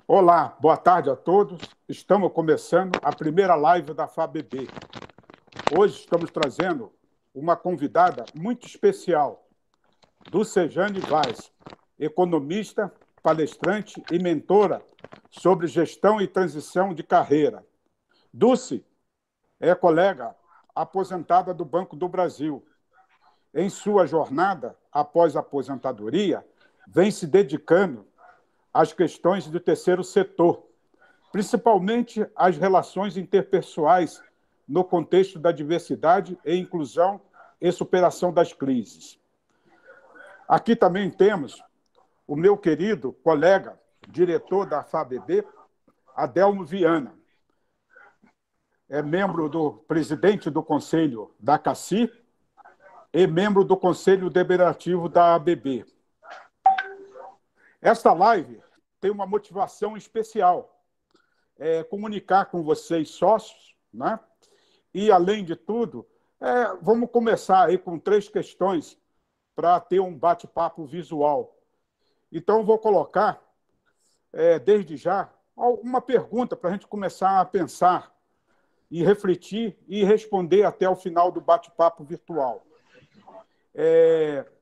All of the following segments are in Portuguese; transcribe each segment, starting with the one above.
Olá, boa tarde a todos. Estamos começando a primeira live da FABB. Hoje estamos trazendo uma convidada muito especial, Ducejane Vaz, economista, palestrante e mentora sobre gestão e transição de carreira. Dulce é colega aposentada do Banco do Brasil. Em sua jornada após a aposentadoria, vem se dedicando às questões do terceiro setor, principalmente as relações interpessoais no contexto da diversidade e inclusão e superação das crises. Aqui também temos o meu querido colega, diretor da FABB, Adelmo Viana. É membro do presidente do Conselho da CACI e membro do Conselho Deliberativo da ABB. Esta live tem uma motivação especial, comunicar com vocês sócios, né? E, além de tudo, vamos começar aí com 3 questões para ter um bate-papo visual. Então, vou colocar, desde já, uma pergunta para a gente começar a pensar e refletir e responder até o final do bate-papo virtual.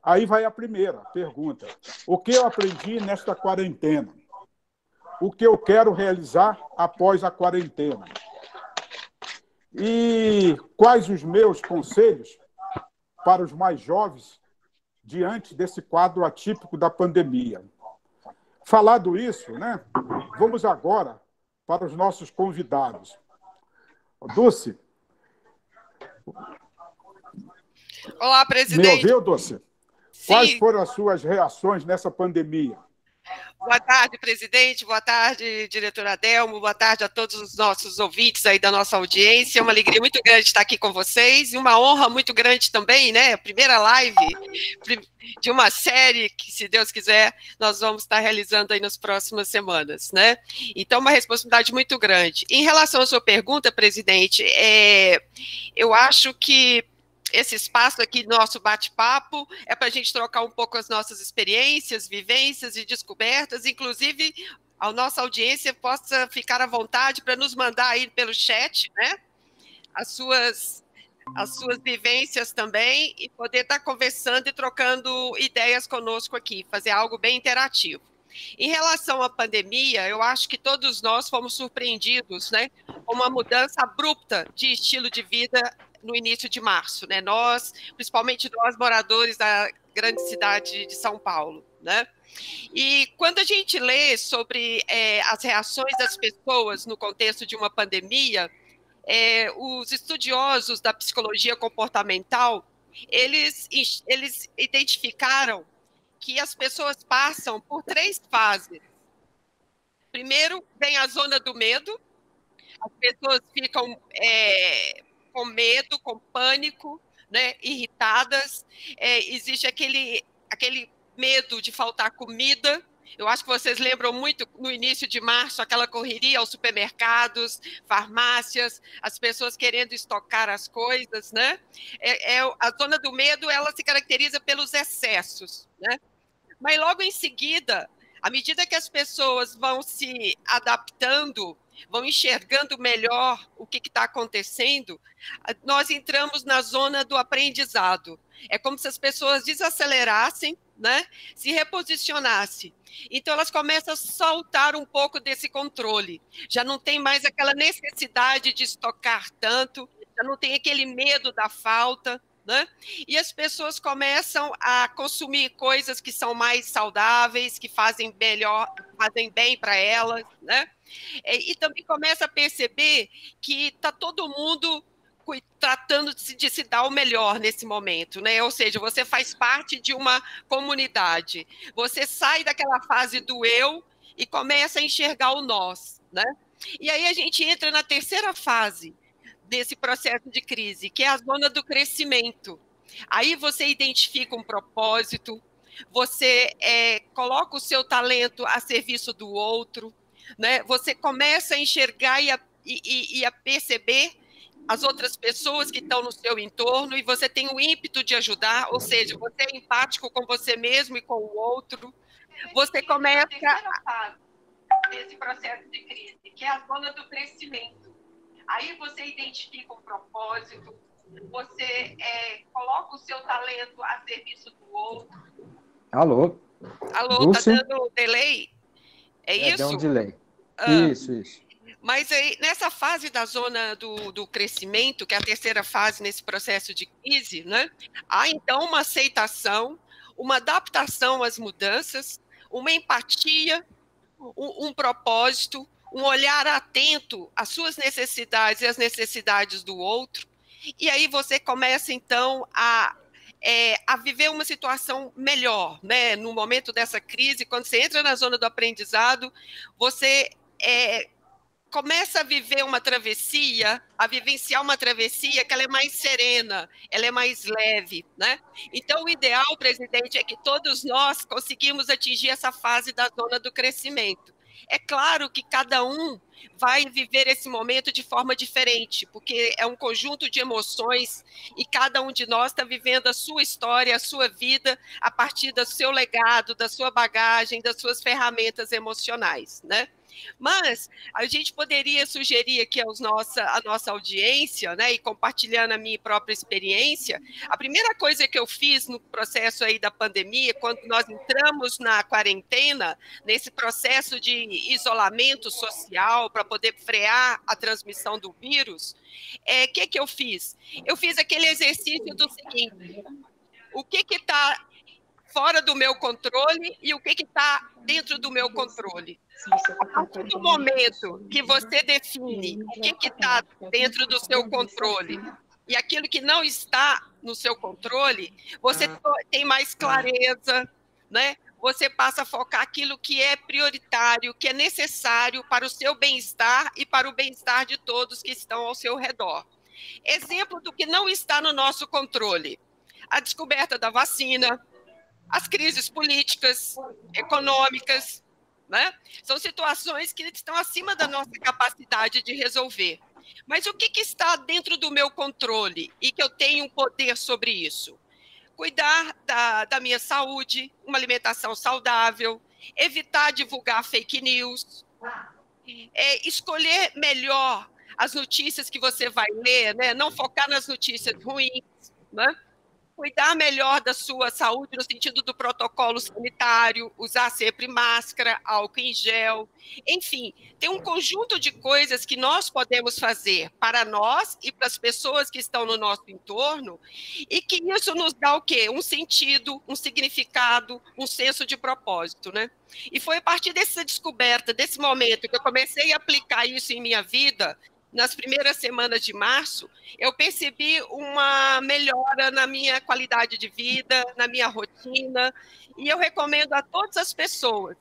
Aí vai a primeira pergunta. O que eu aprendi nesta quarentena? O que eu quero realizar após a quarentena? E quais os meus conselhos para os mais jovens diante desse quadro atípico da pandemia? Falado isso, né, vamos agora para os nossos convidados. Dulce. Olá, presidente. Me ouviu, Dulce? Sim. Quais foram as suas reações nessa pandemia? Boa tarde, presidente. Boa tarde, diretor Adelmo. Boa tarde a todos os nossos ouvintes aí da nossa audiência. É uma alegria muito grande estar aqui com vocês e uma honra muito grande também, né? A primeira live de uma série que, se Deus quiser, nós vamos estar realizando aí nas próximas semanas, né? Então, uma responsabilidade muito grande. Em relação à sua pergunta, presidente, eu acho que esse espaço aqui, nosso bate-papo, é para a gente trocar um pouco as nossas experiências, vivências e descobertas, inclusive a nossa audiência possa ficar à vontade para nos mandar aí pelo chat, né, as suas vivências também, e poder estar conversando e trocando ideias conosco aqui, fazer algo bem interativo. Em relação à pandemia, eu acho que todos nós fomos surpreendidos, né, com uma mudança abrupta de estilo de vida no início de março, né? Nós, principalmente nós moradores da grande cidade de São Paulo, né? E quando a gente lê sobre as reações das pessoas no contexto de uma pandemia, os estudiosos da psicologia comportamental, eles identificaram que as pessoas passam por 3 fases. Primeiro, vem a zona do medo, as pessoas ficam com medo, com pânico, né, irritadas, existe aquele medo de faltar comida. Eu acho que vocês lembram muito, no início de março, aquela correria aos supermercados, farmácias, as pessoas querendo estocar as coisas, né? A zona do medo, ela se caracteriza pelos excessos, né? Mas logo em seguida, à medida que as pessoas vão se adaptando, vão enxergando melhor o que está acontecendo, nós entramos na zona do aprendizado. É como se as pessoas desacelerassem, né, se reposicionassem. Então, elas começam a soltar um pouco desse controle. Já não tem mais aquela necessidade de estocar tanto, já não tem aquele medo da falta, né? E as pessoas começam a consumir coisas que são mais saudáveis, que fazem bem para elas, né? E também começa a perceber que está todo mundo tratando de se dar o melhor nesse momento, né? Ou seja, você faz parte de uma comunidade, você sai daquela fase do eu e começa a enxergar o nós, né? E aí a gente entra na terceira fase desse processo de crise, que é a zona do crescimento. Aí você identifica um propósito, você coloca o seu talento a serviço do outro, né? Você começa a enxergar e a perceber as outras pessoas que estão no seu entorno, e você tem o ímpeto de ajudar, ou seja, você é empático com você mesmo e com o outro. Você começa nesse processo de crise, que é a zona do crescimento. Aí você identifica um propósito, você coloca o seu talento a serviço do outro. Alô? Alô, tá dando delay? É isso? Deu um delay. Isso. Mas aí, nessa fase da zona do crescimento, que é a terceira fase nesse processo de crise, né, há então uma aceitação, uma adaptação às mudanças, uma empatia, um propósito, um olhar atento às suas necessidades e às necessidades do outro. E aí você começa, então, a viver uma situação melhor, né? No momento dessa crise, quando você entra na zona do aprendizado, você começa a viver uma travessia, a vivenciar uma travessia que ela é mais serena, ela é mais leve, né? Então, o ideal, presidente, é que todos nós conseguimos atingir essa fase da zona do crescimento. É claro que cada um vai viver esse momento de forma diferente, porque é um conjunto de emoções e cada um de nós está vivendo a sua história, a sua vida, a partir do seu legado, da sua bagagem, das suas ferramentas emocionais, né? Mas a gente poderia sugerir aqui a nossa audiência, né, e compartilhando a minha própria experiência, a primeira coisa que eu fiz no processo aí da pandemia, quando nós entramos na quarentena, nesse processo de isolamento social para poder frear a transmissão do vírus, que eu fiz? Eu fiz aquele exercício do seguinte: o que está fora do meu controle e o que está dentro do meu controle. A partir do momento que você define o que está dentro do seu controle e aquilo que não está no seu controle, você tem mais clareza, né? Você passa a focar aquilo que é prioritário, que é necessário para o seu bem-estar e para o bem-estar de todos que estão ao seu redor. Exemplo do que não está no nosso controle: a descoberta da vacina, as crises políticas, econômicas, né? São situações que estão acima da nossa capacidade de resolver. Mas o que está dentro do meu controle e que eu tenho um poder sobre isso? Cuidar da minha saúde, uma alimentação saudável, evitar divulgar fake news, escolher melhor as notícias que você vai ler, né? Não focar nas notícias ruins, né? Cuidar melhor da sua saúde no sentido do protocolo sanitário, usar sempre máscara, álcool em gel, enfim, tem um conjunto de coisas que nós podemos fazer para nós e para as pessoas que estão no nosso entorno, e que isso nos dá o quê? Um sentido, um significado, um senso de propósito, né? E foi a partir dessa descoberta, desse momento, que eu comecei a aplicar isso em minha vida. Nas primeiras semanas de março, eu percebi uma melhora na minha qualidade de vida, na minha rotina, e eu recomendo a todas as pessoas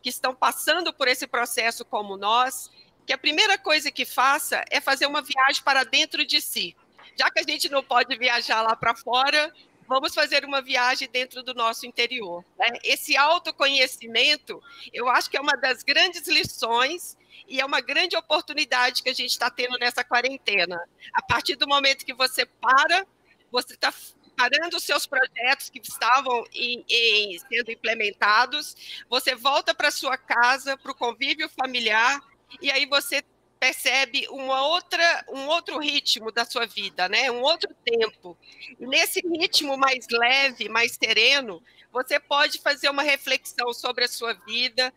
que estão passando por esse processo como nós, que a primeira coisa que faça é fazer uma viagem para dentro de si. Já que a gente não pode viajar lá para fora, vamos fazer uma viagem dentro do nosso interior, né? Esse autoconhecimento, eu acho que é uma das grandes lições e é uma grande oportunidade que a gente está tendo nessa quarentena. A partir do momento que você você está parando os seus projetos que estavam sendo implementados, você volta para sua casa, para o convívio familiar, e aí você percebe um outro ritmo da sua vida, né? Um outro tempo. E nesse ritmo mais leve, mais sereno, você pode fazer uma reflexão sobre a sua vida,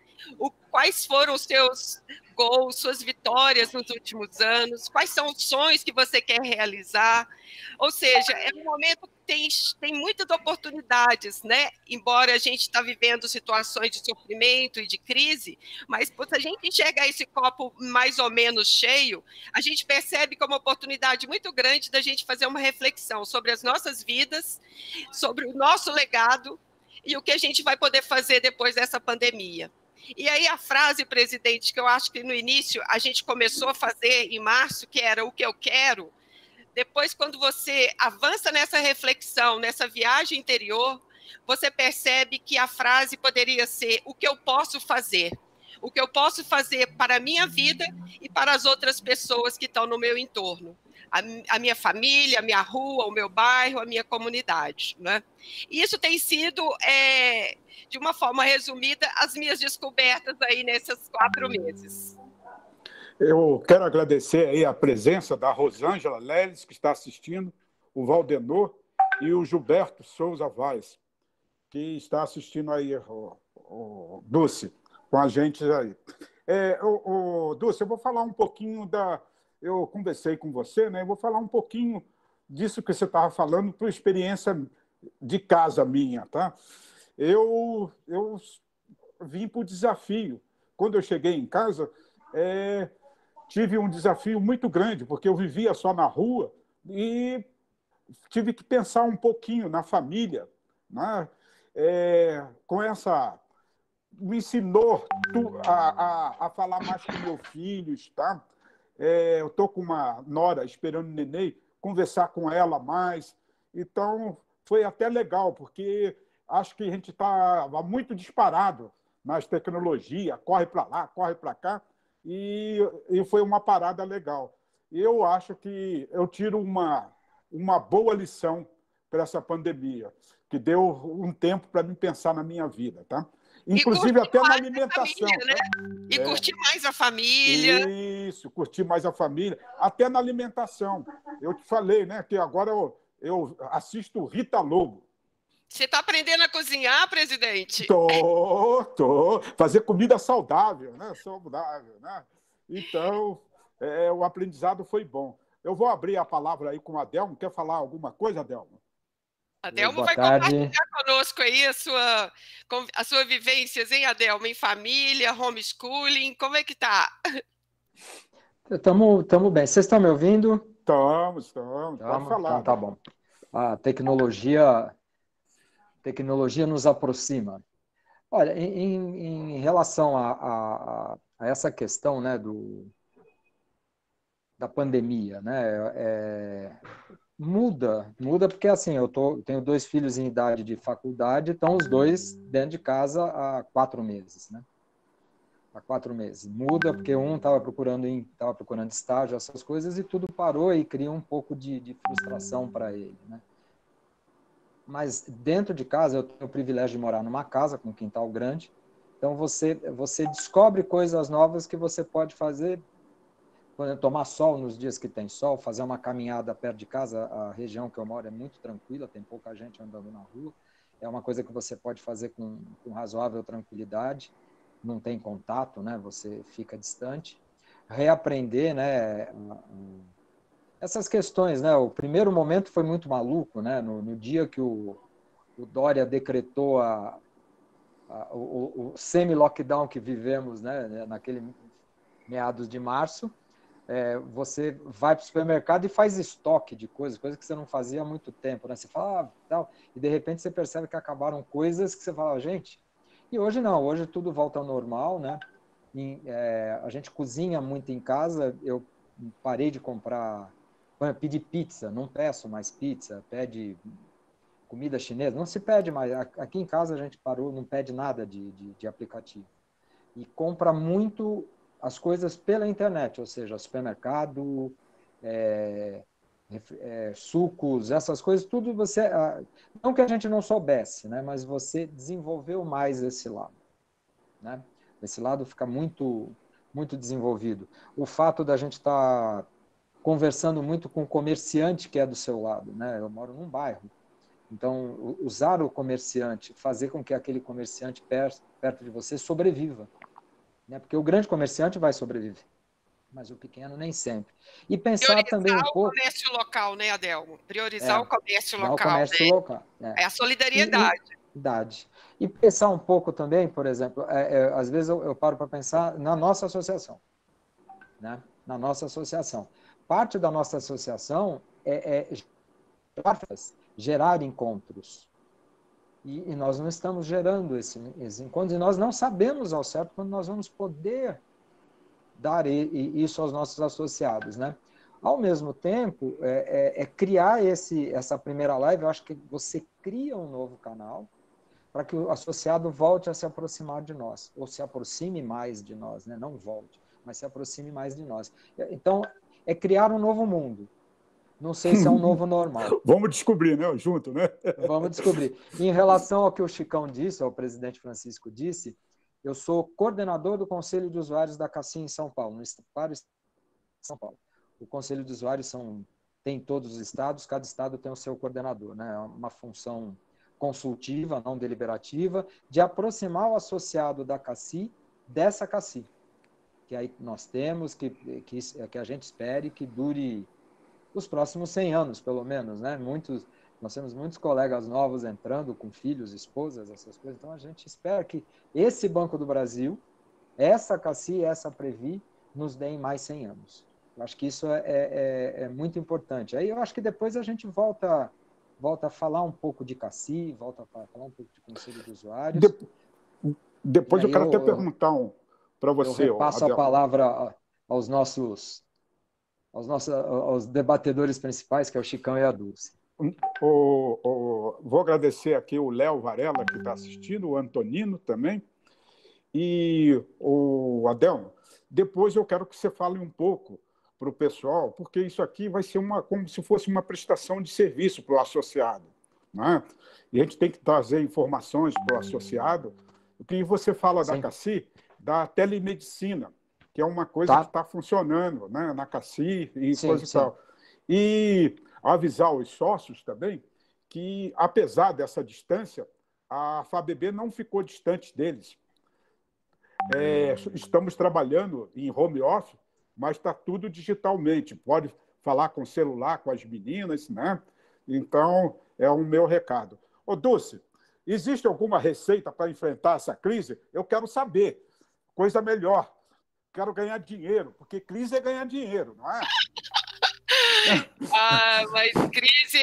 quais foram os seus gols, suas vitórias nos últimos anos, quais são os sonhos que você quer realizar. Ou seja, é um momento que tem muitas oportunidades, né? Embora a gente está vivendo situações de sofrimento e de crise, mas se a gente enxergar esse copo mais ou menos cheio, a gente percebe que é uma oportunidade muito grande da gente fazer uma reflexão sobre as nossas vidas, sobre o nosso legado e o que a gente vai poder fazer depois dessa pandemia. E aí a frase, presidente, que eu acho que no início a gente começou a fazer em março, que era o que eu quero, depois quando você avança nessa reflexão, nessa viagem interior, você percebe que a frase poderia ser o que eu posso fazer. O que eu posso fazer para a minha vida e para as outras pessoas que estão no meu entorno. a minha família, a minha rua, o meu bairro, a minha comunidade, né? E isso tem sido, de uma forma resumida, as minhas descobertas aí nesses 4 meses. Eu quero agradecer aí a presença da Rosângela Leles, que está assistindo, o Valdenor e o Gilberto Souza Vaz, que está assistindo aí, o Dulce, com a gente aí. Dulce, eu vou falar um pouquinho da... Eu conversei com você, né? Eu vou falar um pouquinho disso que você estava falando, por experiência de casa minha, tá? Eu vim por desafio. Quando eu cheguei em casa, tive um desafio muito grande, porque eu vivia só na rua e tive que pensar um pouquinho na família, né? Com essa... Me ensinou a falar mais com meus filhos, tá? Eu estou com uma nora esperando o neném, conversar com ela mais. Então, foi até legal, porque acho que a gente estava muito disparado nas tecnologias, corre para lá, corre para cá, e foi uma parada legal. Eu acho que eu tiro uma boa lição para essa pandemia, que deu um tempo para mim pensar na minha vida, tá? Inclusive até na alimentação. Família, né? E curtir mais a família. Isso, curtir mais a família, até na alimentação. Eu te falei, né, que agora eu assisto Rita Lobo. Você está aprendendo a cozinhar, presidente? Tô. Fazer comida saudável, né? Saudável, né? Então, o aprendizado foi bom. Eu vou abrir a palavra aí com o Adelmo. Quer falar alguma coisa, Adelmo? Adelmo vai compartilhar conosco aí as suas vivências, hein, Adelmo? Em família, homeschooling, como é que tá? Estamos bem. Vocês estão me ouvindo? Estamos. Pode falar. Então tá bom. A tecnologia nos aproxima. Olha, em relação a essa questão, né, da pandemia, né, muda porque assim, tenho 2 filhos em idade de faculdade, estão os 2 dentro de casa há 4 meses, né? Há 4 meses. Muda porque um estava procurando estágio, essas coisas, e tudo parou e cria um pouco de frustração para ele, né? Mas dentro de casa, eu tenho o privilégio de morar numa casa com um quintal grande, então você descobre coisas novas que você pode fazer. Por exemplo, tomar sol nos dias que tem sol, fazer uma caminhada perto de casa. A região que eu moro é muito tranquila, tem pouca gente andando na rua. É uma coisa que você pode fazer com razoável tranquilidade, não tem contato, né? Você fica distante. Reaprender, né? Essas questões, né? O primeiro momento foi muito maluco, né? No dia que o Dória decretou o semi-lockdown que vivemos, né? Naquele meados de março, você vai para o supermercado e faz estoque de coisas que você não fazia há muito tempo, né? Você fala, tal, e de repente você percebe que acabaram coisas que você fala, gente, e hoje não, hoje tudo volta ao normal, né? A gente cozinha muito em casa, eu parei de pedir pizza, não peço mais pizza, pede comida chinesa, não se pede mais, aqui em casa a gente parou, não pede nada de aplicativo, e compra muito as coisas pela internet, ou seja, supermercado, sucos, essas coisas, tudo você... Não que a gente não soubesse, né, mas você desenvolveu mais esse lado, né? Esse lado fica muito, muito desenvolvido. O fato da gente estar conversando muito com o comerciante que é do seu lado, né? Eu moro num bairro, então usar o comerciante, fazer com que aquele comerciante perto de você sobreviva, né? Porque o grande comerciante vai sobreviver, mas o pequeno nem sempre. E pensar também um pouco... Priorizar o comércio local, né, Adelmo? Priorizar o comércio local. O comércio local. É a solidariedade. E pensar um pouco também, por exemplo, às vezes eu paro para pensar na nossa associação, né? Na nossa associação. Parte da nossa associação é gerar encontros. E nós não estamos gerando esses encontros, e nós não sabemos ao certo quando nós vamos poder dar isso aos nossos associados, né? Ao mesmo tempo, criar essa primeira live, eu acho que você cria um novo canal para que o associado volte a se aproximar de nós, ou se aproxime mais de nós, né? Não volte, mas se aproxime mais de nós. Então, é criar um novo mundo. Não sei se é um novo normal. Vamos descobrir, né? Junto, né? Vamos descobrir. Em relação ao que o Chicão disse, ao presidente Francisco disse, eu sou coordenador do Conselho de Usuários da CACI em São Paulo, no estado de São Paulo. O Conselho de Usuários tem todos os estados, cada estado tem o seu coordenador, né? É uma função consultiva, não deliberativa, de aproximar o associado da CACI dessa CACI, que aí nós temos, que a gente espere que dure os próximos 100 anos, pelo menos, né? Nós temos muitos colegas novos entrando com filhos, esposas, essas coisas, então a gente espera que esse Banco do Brasil, essa CACI, essa Previ, nos deem mais 100 anos. Eu acho que isso é muito importante. Aí eu acho que depois a gente volta a falar um pouco de CACI, volta a falar um pouco de Conselho de Usuários. Depois eu quero até perguntar para você. Eu repasso a palavra aos debatedores principais, que é o Chicão e a Dulce. Vou agradecer aqui o Léo Varela, que está assistindo, o Antonino também, e o Adelmo. Depois eu quero que você fale um pouco para o pessoal, porque isso aqui vai ser como se fosse uma prestação de serviço para o associado, né? E a gente tem que trazer informações para o associado. O que você fala da CACI, da telemedicina, que é uma coisa que está funcionando, né, na CACI e coisa e tal. E avisar os sócios também que, apesar dessa distância, a FABB não ficou distante deles. Estamos trabalhando em home office, mas está tudo digitalmente. Pode falar com o celular, com as meninas, né? Então, é o meu recado. Ô, Dulce, existe alguma receita para enfrentar essa crise? Eu quero saber. Coisa melhor. Quero ganhar dinheiro, porque crise é ganhar dinheiro, não é? Mas crise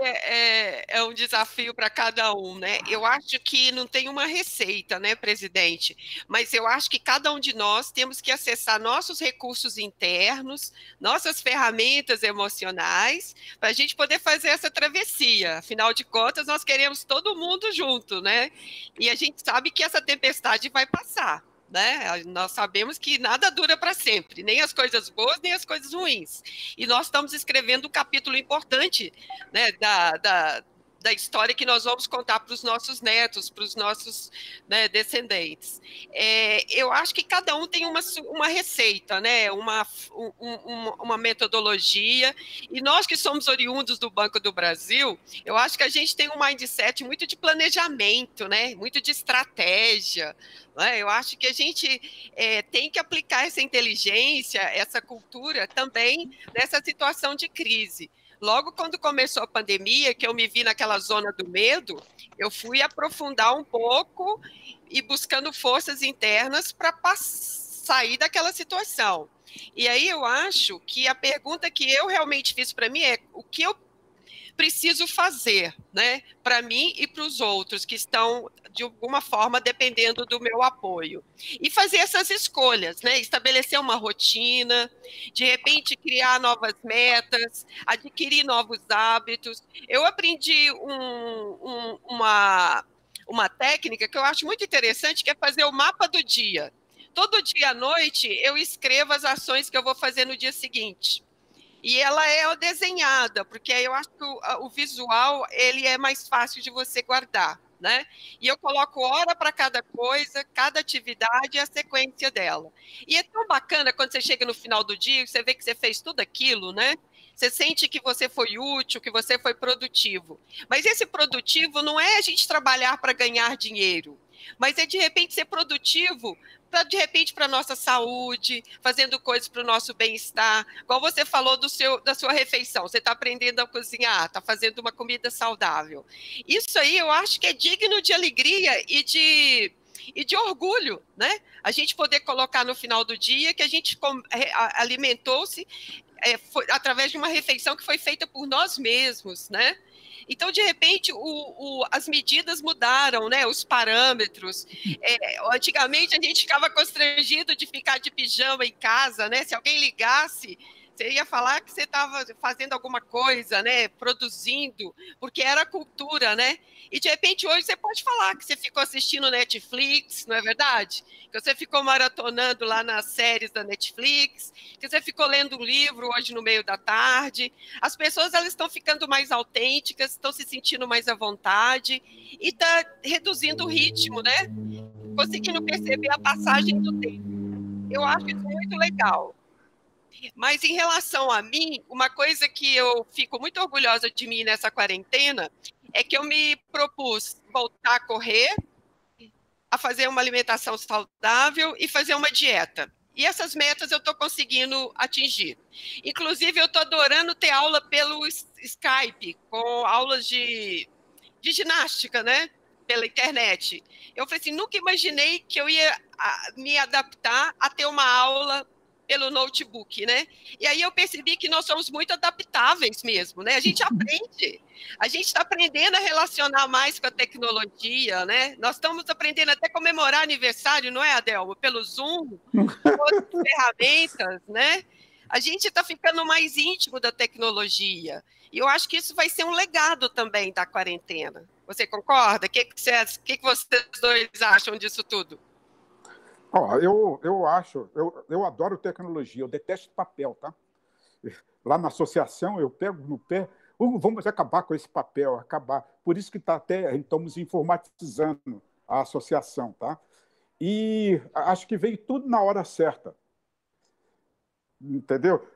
é um desafio para cada um, né? Eu acho que não tem uma receita, né, presidente? Mas eu acho que cada um de nós temos que acessar nossos recursos internos, nossas ferramentas emocionais, para a gente poder fazer essa travessia. Afinal de contas, nós queremos todo mundo junto, né? E a gente sabe que essa tempestade vai passar. Né? Nós sabemos que nada dura para sempre, nem as coisas boas, nem as coisas ruins. E nós estamos escrevendo um capítulo importante, né, da história que nós vamos contar para os nossos netos, para os nossos, né, descendentes. Eu acho que cada um tem uma receita, né, uma metodologia, e nós que somos oriundos do Banco do Brasil, eu acho que a gente tem um mindset muito de planejamento, né, muito de estratégia. Eu acho que a gente tem que aplicar essa inteligência, essa cultura também nessa situação de crise. Logo quando começou a pandemia, que eu me vi naquela zona do medo, eu fui aprofundar um pouco e buscando forças internas para sair daquela situação. E aí eu acho que a pergunta que eu realmente fiz para mim é o que eu preciso fazer, né, para mim e para os outros que estão, de alguma forma, dependendo do meu apoio. E fazer essas escolhas, né, estabelecer uma rotina, de repente criar novas metas, adquirir novos hábitos. Eu aprendi uma técnica que eu acho muito interessante, que é fazer o mapa do dia. Todo dia à noite eu escrevo as ações que eu vou fazer no dia seguinte. E ela é desenhada, porque eu acho que o visual ele é mais fácil de você guardar, né? E eu coloco hora para cada coisa, cada atividade e a sequência dela. E é tão bacana quando você chega no final do dia, você vê que você fez tudo aquilo, né? Você sente que você foi útil, que você foi produtivo. Mas esse produtivo não é a gente trabalhar para ganhar dinheiro, mas é de repente ser produtivo de repente para a nossa saúde, fazendo coisas para o nosso bem-estar. Igual você falou da sua refeição, você está aprendendo a cozinhar, está fazendo uma comida saudável. Isso aí eu acho que é digno de alegria e de orgulho, né? A gente poder colocar no final do dia que a gente alimentou-se através de uma refeição que foi feita por nós mesmos, né? Então, de repente, as medidas mudaram, né? Os parâmetros. Antigamente, a gente ficava constrangido de ficar de pijama em casa, né? Se alguém ligasse, Você ia falar que você estava fazendo alguma coisa, né? Produzindo, porque era cultura, né? E de repente hoje você pode falar que você ficou assistindo Netflix, não é verdade? Que você ficou maratonando lá nas séries da Netflix, que você ficou lendo um livro hoje no meio da tarde. As pessoas elas estão ficando mais autênticas, estão se sentindo mais à vontade e está reduzindo o ritmo, né? Conseguindo perceber a passagem do tempo. Eu acho isso muito legal. Mas em relação a mim, uma coisa que eu fico muito orgulhosa de mim nessa quarentena é que eu me propus voltar a correr, a fazer uma alimentação saudável e fazer uma dieta. E essas metas eu estou conseguindo atingir. Inclusive, eu estou adorando ter aula pelo Skype, com aulas de ginástica, né? Pela internet. Eu falei assim, nunca imaginei que eu ia me adaptar a ter uma aula pelo notebook, né? E aí eu percebi que nós somos muito adaptáveis mesmo, né? A gente aprende, a gente está aprendendo a relacionar mais com a tecnologia, né? Nós estamos aprendendo até comemorar aniversário, não é, Adelmo? Pelo Zoom, outras ferramentas, né? A gente está ficando mais íntimo da tecnologia. E eu acho que isso vai ser um legado também da quarentena. Você concorda? O que vocês dois acham disso tudo? Eu acho, eu adoro tecnologia, eu detesto papel, tá? Lá na associação eu pego no pé, vamos acabar com esse papel, acabar. Por isso que estamos informatizando a associação, tá? E acho que veio tudo na hora certa, entendeu?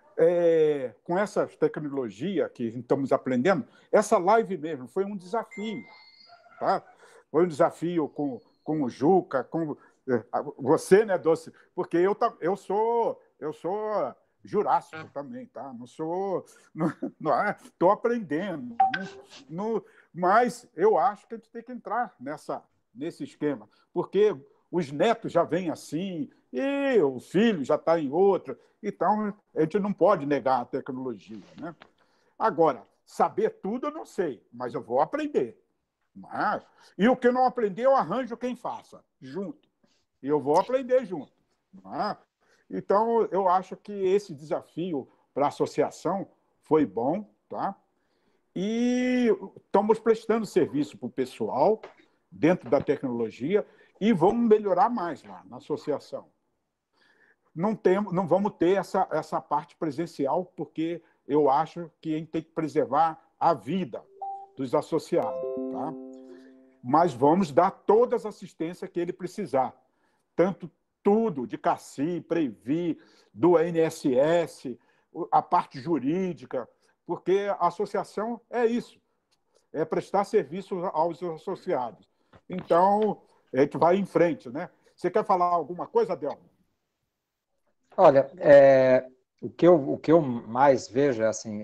Com essa tecnologia que estamos aprendendo, essa live mesmo foi um desafio, tá? Foi um desafio com o Juca, com você, né, Doce? Porque eu sou jurássico também, tá? Não sou, estou aprendendo, mas eu acho que a gente tem que entrar nesse esquema, porque os netos já vêm assim e o filho já está em outra, então a gente não pode negar a tecnologia, né? Agora, saber tudo eu não sei, mas eu vou aprender. E o que não aprender, eu arranjo quem faça, junto. E eu vou aprender junto. Então, eu acho que esse desafio para a associação foi bom, tá? E estamos prestando serviço para o pessoal dentro da tecnologia e vamos melhorar mais lá na associação. Não vamos ter essa parte presencial, porque eu acho que a gente tem que preservar a vida dos associados, tá? Mas vamos dar toda a assistência que ele precisar. Tanto tudo, de CACI, Previ, do INSS, a parte jurídica, porque a associação é isso, é prestar serviço aos associados. Então, a gente vai em frente, né? Você quer falar alguma coisa, Adelmo? Olha, o que eu mais vejo é assim,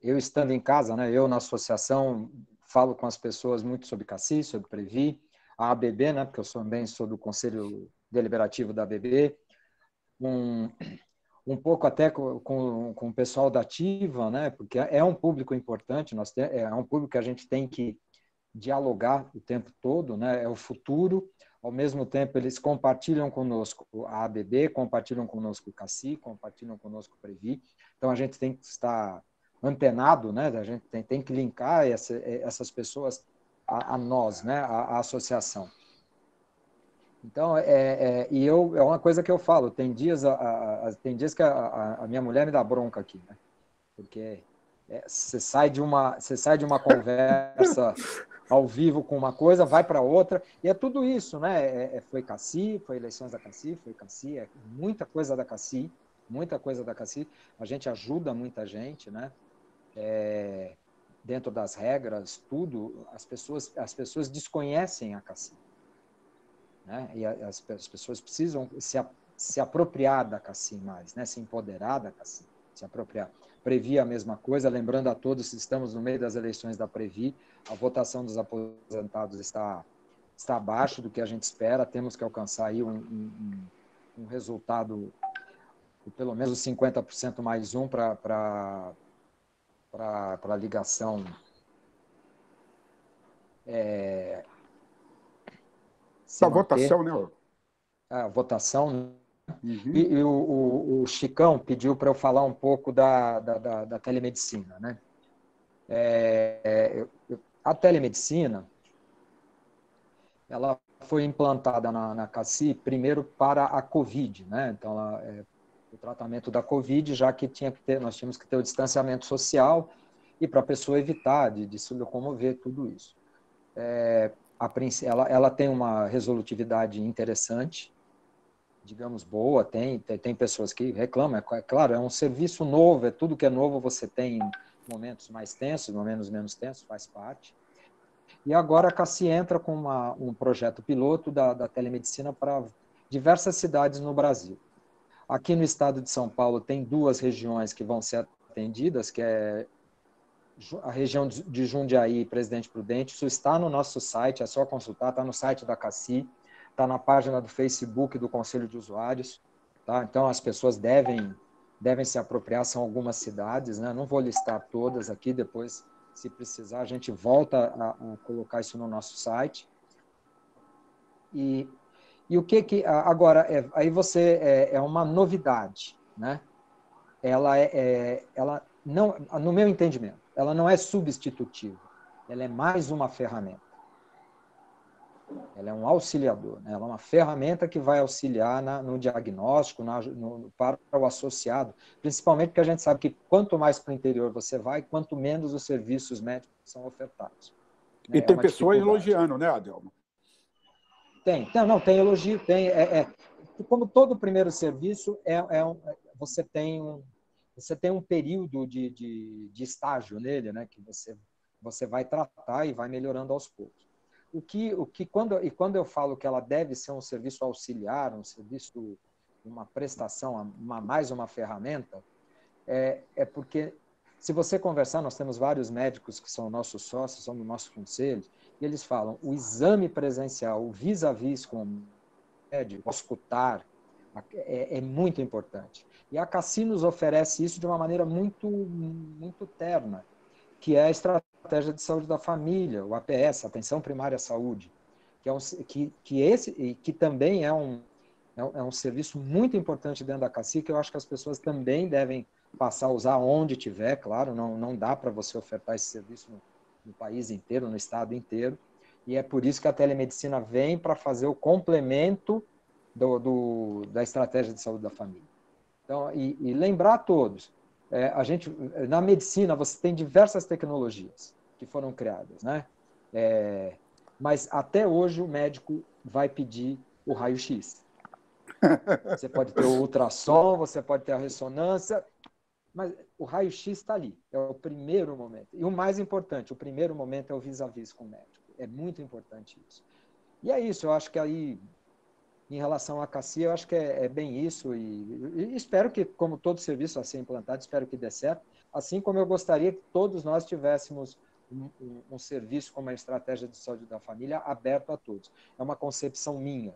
eu estando em casa, né, eu na associação falo com as pessoas muito sobre CACI, sobre Previ, a ABB, né, porque eu também sou do Conselho Deliberativo da ABB, um pouco até com o pessoal da Ativa, né, porque é um público importante, é um público que a gente tem que dialogar o tempo todo, né, é o futuro. Ao mesmo tempo, eles compartilham conosco a ABB, compartilham conosco o CACI, compartilham conosco o Previ. Então, a gente tem que estar antenado, né? A gente tem que linkar essas pessoas a nós, né? A associação. Então, é uma coisa que eu falo, tem dias que a minha mulher me dá bronca aqui, né? Porque você sai de uma conversa ao vivo com uma coisa, vai para outra, e é tudo isso, né? Foi CACI, foi eleições da CACI, foi CACI, muita coisa da CACI, a gente ajuda muita gente, né? Dentro das regras, tudo, as pessoas desconhecem a CACI, né? E as pessoas precisam se apropriar da CACI mais, né? Se empoderar da CACI, se apropriar. Previ a mesma coisa, lembrando a todos que estamos no meio das eleições da Previ, a votação dos aposentados está abaixo do que a gente espera, temos que alcançar aí um resultado de pelo menos 50% mais um para a ligação a votação, né? A votação, Uhum. E o Chicão pediu para eu falar um pouco da telemedicina, né? A telemedicina, ela foi implantada na CACI primeiro para a COVID, né? Então, o tratamento da COVID, já que nós tínhamos que ter o distanciamento social e para a pessoa evitar de se locomover, tudo isso. Ela tem uma resolutividade interessante, digamos, boa, tem pessoas que reclamam, é claro, é um serviço novo, é tudo que é novo, você tem momentos mais tensos, momentos menos tensos, faz parte. E agora a CACI entra com um projeto piloto da telemedicina para diversas cidades no Brasil. Aqui no estado de São Paulo tem 2 regiões que vão ser atendidas, que é a região de Jundiaí e Presidente Prudente. Isso está no nosso site, é só consultar, está no site da CACI, está na página do Facebook do Conselho de Usuários. Tá? Então, as pessoas devem se apropriar, são algumas cidades, né? Não vou listar todas aqui, depois, se precisar, a gente volta a colocar isso no nosso site. E o que agora, aí é uma novidade, né? Ela não, no meu entendimento, ela não é substitutiva, ela é mais uma ferramenta. Ela é um auxiliador, né? Ela é uma ferramenta que vai auxiliar no diagnóstico, para o associado, principalmente porque a gente sabe que quanto mais para o interior você vai, quanto menos os serviços médicos são ofertados. Né? E tem pessoas elogiando, né, Adelmo? Tem elogio, como todo primeiro serviço, você tem um período de estágio nele, né, que você vai tratar e vai melhorando aos poucos. Quando eu falo que ela deve ser um serviço auxiliar, um serviço, uma prestação, mais uma ferramenta, é porque, se você conversar, nós temos vários médicos que são nossos sócios, são do nosso conselho, e eles falam, o exame presencial, o vis-a-vis com o médico, escutar, é muito importante. E a CACI nos oferece isso de uma maneira muito, muito terna, que é a Estratégia de Saúde da Família, o APS, Atenção Primária à Saúde, que também é um serviço muito importante dentro da CACI, que eu acho que as pessoas também devem passar a usar onde tiver, claro, não dá para você ofertar esse serviço no país inteiro, no estado inteiro, e é por isso que a telemedicina vem para fazer o complemento da Estratégia de Saúde da Família. Então, e lembrar a todos, na medicina você tem diversas tecnologias que foram criadas, né? Mas até hoje o médico vai pedir o raio-x. Você pode ter o ultrassom, você pode ter a ressonância, mas o raio-x está ali, é o primeiro momento. E o mais importante, o primeiro momento é o vis-a-vis com o médico. É muito importante isso. E é isso, eu acho que aí, em relação à CACI, eu acho que é bem isso, e espero que, como todo serviço a ser implantado, espero que dê certo, assim como eu gostaria que todos nós tivéssemos um serviço como a Estratégia de Saúde da Família aberto a todos. É uma concepção minha,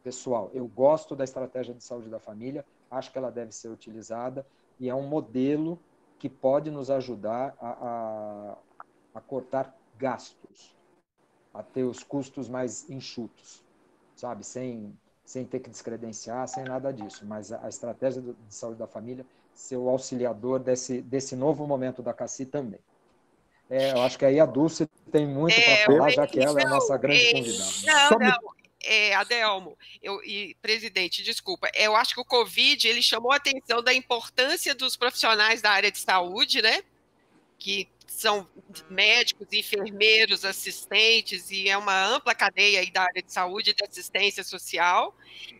pessoal. Eu gosto da Estratégia de Saúde da Família, acho que ela deve ser utilizada, e é um modelo que pode nos ajudar a cortar gastos, a ter os custos mais enxutos, sabe? Sem ter que descredenciar, sem nada disso. Mas a Estratégia de Saúde da Família ser o auxiliador desse novo momento da CACI também. Eu acho que aí a Dulce tem muito para falar, já que ela é a nossa grande convidada. Adelmo, presidente, desculpa, eu acho que o Covid, ele chamou a atenção da importância dos profissionais da área de saúde, né? Que são médicos, enfermeiros, assistentes, e é uma ampla cadeia aí da área de saúde e de assistência social,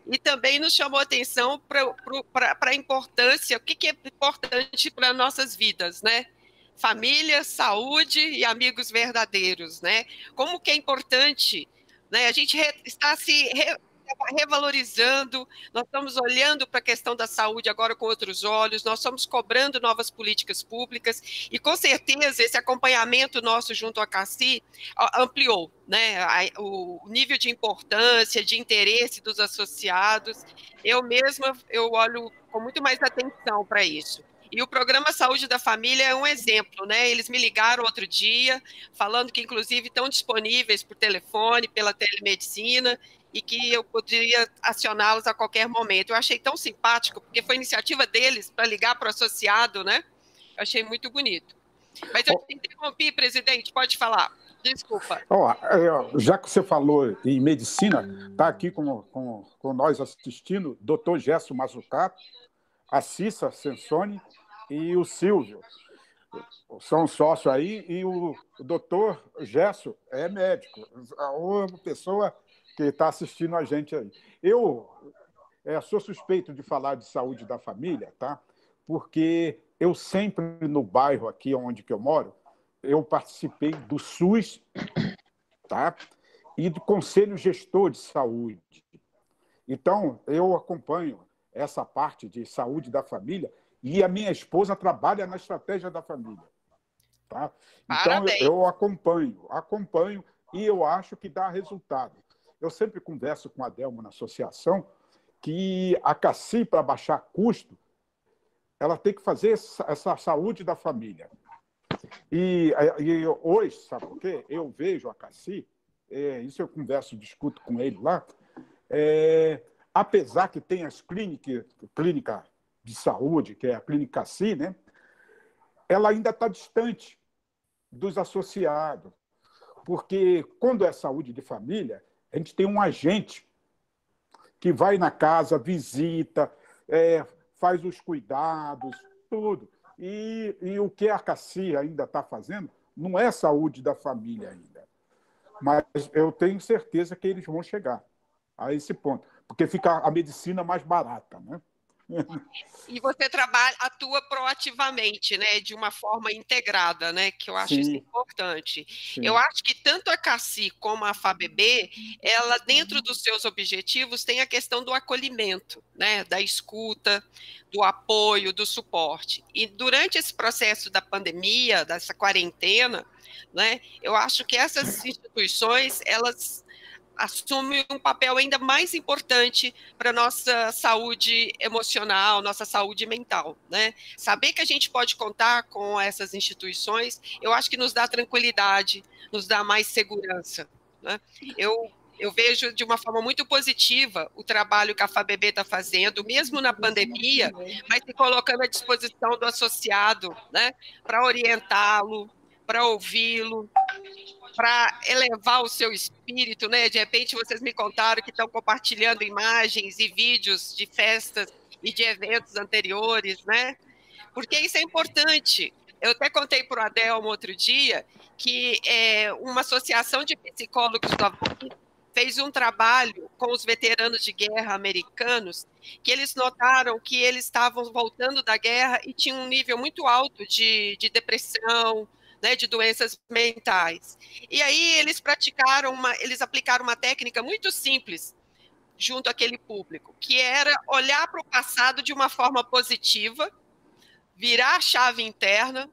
e também nos chamou a atenção para a importância, o que é importante para nossas vidas, né? Família, saúde e amigos verdadeiros, né? Como que é importante, né? A gente está se revalorizando, nós estamos olhando para a questão da saúde agora com outros olhos, nós estamos cobrando novas políticas públicas, e com certeza esse acompanhamento nosso junto à CACI ampliou, né, o nível de importância, de interesse dos associados. Eu mesma, eu olho com muito mais atenção para isso. E o programa Saúde da Família é um exemplo, né? Eles me ligaram outro dia, falando que, inclusive, estão disponíveis por telefone, pela telemedicina, e que eu poderia acioná-los a qualquer momento. Eu achei tão simpático, porque foi iniciativa deles para ligar para o associado, né? Eu achei muito bonito. Mas eu te interrompi, presidente, pode falar. Desculpa. Já que você falou em medicina, está aqui com nós assistindo o doutor Gesso Mazzucato, a Cissa Sensoni e o Silvio. São sócios aí, e o doutor Gesso é médico, uma pessoa que está assistindo a gente aí. Eu sou suspeito de falar de saúde da família, tá? Porque eu sempre, no bairro aqui onde que eu moro, eu participei do SUS, tá? E do Conselho Gestor de Saúde. Então, eu acompanho essa parte de saúde da família e a minha esposa trabalha na estratégia da família. Tá? Então, eu acompanho e eu acho que dá resultado. Eu sempre converso com a Delmo na associação que a CACI, para baixar custo, ela tem que fazer essa saúde da família. E hoje, sabe por quê? Eu vejo a CACI, isso eu converso, discuto com ele lá, apesar que tem as clínicas de saúde, que é a Clínica CACI, né? Ela ainda está distante dos associados, porque quando é saúde de família, a gente tem um agente que vai na casa, visita, faz os cuidados, tudo. E o que a CACI ainda está fazendo não é saúde da família ainda. Mas eu tenho certeza que eles vão chegar a esse ponto, porque fica a medicina mais barata, né? E você atua proativamente, né, de uma forma integrada, né, que eu acho isso importante. Sim. Eu acho que tanto a CACI como a FABB, ela, dentro dos seus objetivos, tem a questão do acolhimento, né, da escuta, do apoio, do suporte. E durante esse processo da pandemia, dessa quarentena, né, eu acho que essas instituições, elas assume um papel ainda mais importante para a nossa saúde emocional, nossa saúde mental, né? Saber que a gente pode contar com essas instituições, eu acho que nos dá tranquilidade, nos dá mais segurança, né? Eu vejo de uma forma muito positiva o trabalho que a FABB está fazendo, mesmo na pandemia, mas se colocando à disposição do associado, né? Para orientá-lo, para ouvi-lo, para elevar o seu espírito, né? De repente vocês me contaram que estão compartilhando imagens e vídeos de festas e de eventos anteriores, né? Porque isso é importante. Eu até contei para o Adelmo outro dia que uma associação de psicólogos do Havaí fez um trabalho com os veteranos de guerra americanos, que eles notaram que eles estavam voltando da guerra e tinham um nível muito alto de depressão, né, de doenças mentais. E aí eles aplicaram uma técnica muito simples junto àquele público, que era olhar para o passado de uma forma positiva, virar a chave interna,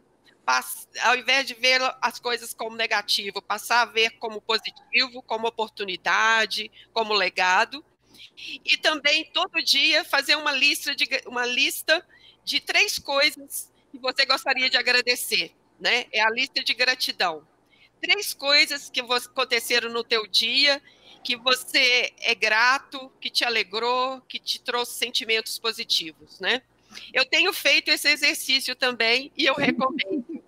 ao invés de ver as coisas como negativo, passar a ver como positivo, como oportunidade, como legado. E também, todo dia, fazer uma lista de 3 coisas que você gostaria de agradecer. Né? É a lista de gratidão. 3 coisas que aconteceram no teu dia, que você é grato, que te alegrou, que te trouxe sentimentos positivos, né? Eu tenho feito esse exercício também e eu recomendo.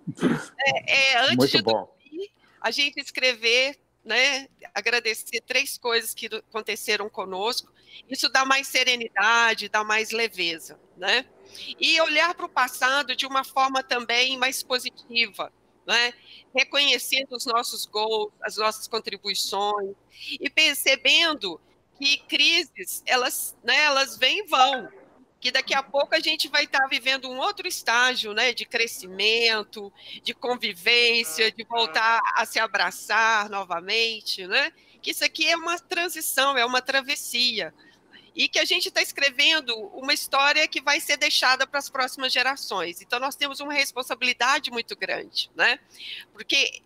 Antes de dormir, a gente escrever, né? Agradecer 3 coisas que aconteceram conosco. Isso dá mais serenidade, dá mais leveza, né? E olhar para o passado de uma forma também mais positiva, né? Reconhecendo os nossos gols, as nossas contribuições e percebendo que crises, elas vêm e vão, que daqui a pouco a gente vai estar vivendo um outro estágio, né, de crescimento, de convivência, de voltar a se abraçar novamente, né? Que isso aqui é uma transição, é uma travessia. E que a gente está escrevendo uma história que vai ser deixada para as próximas gerações. Então, nós temos uma responsabilidade muito grande, né? Porque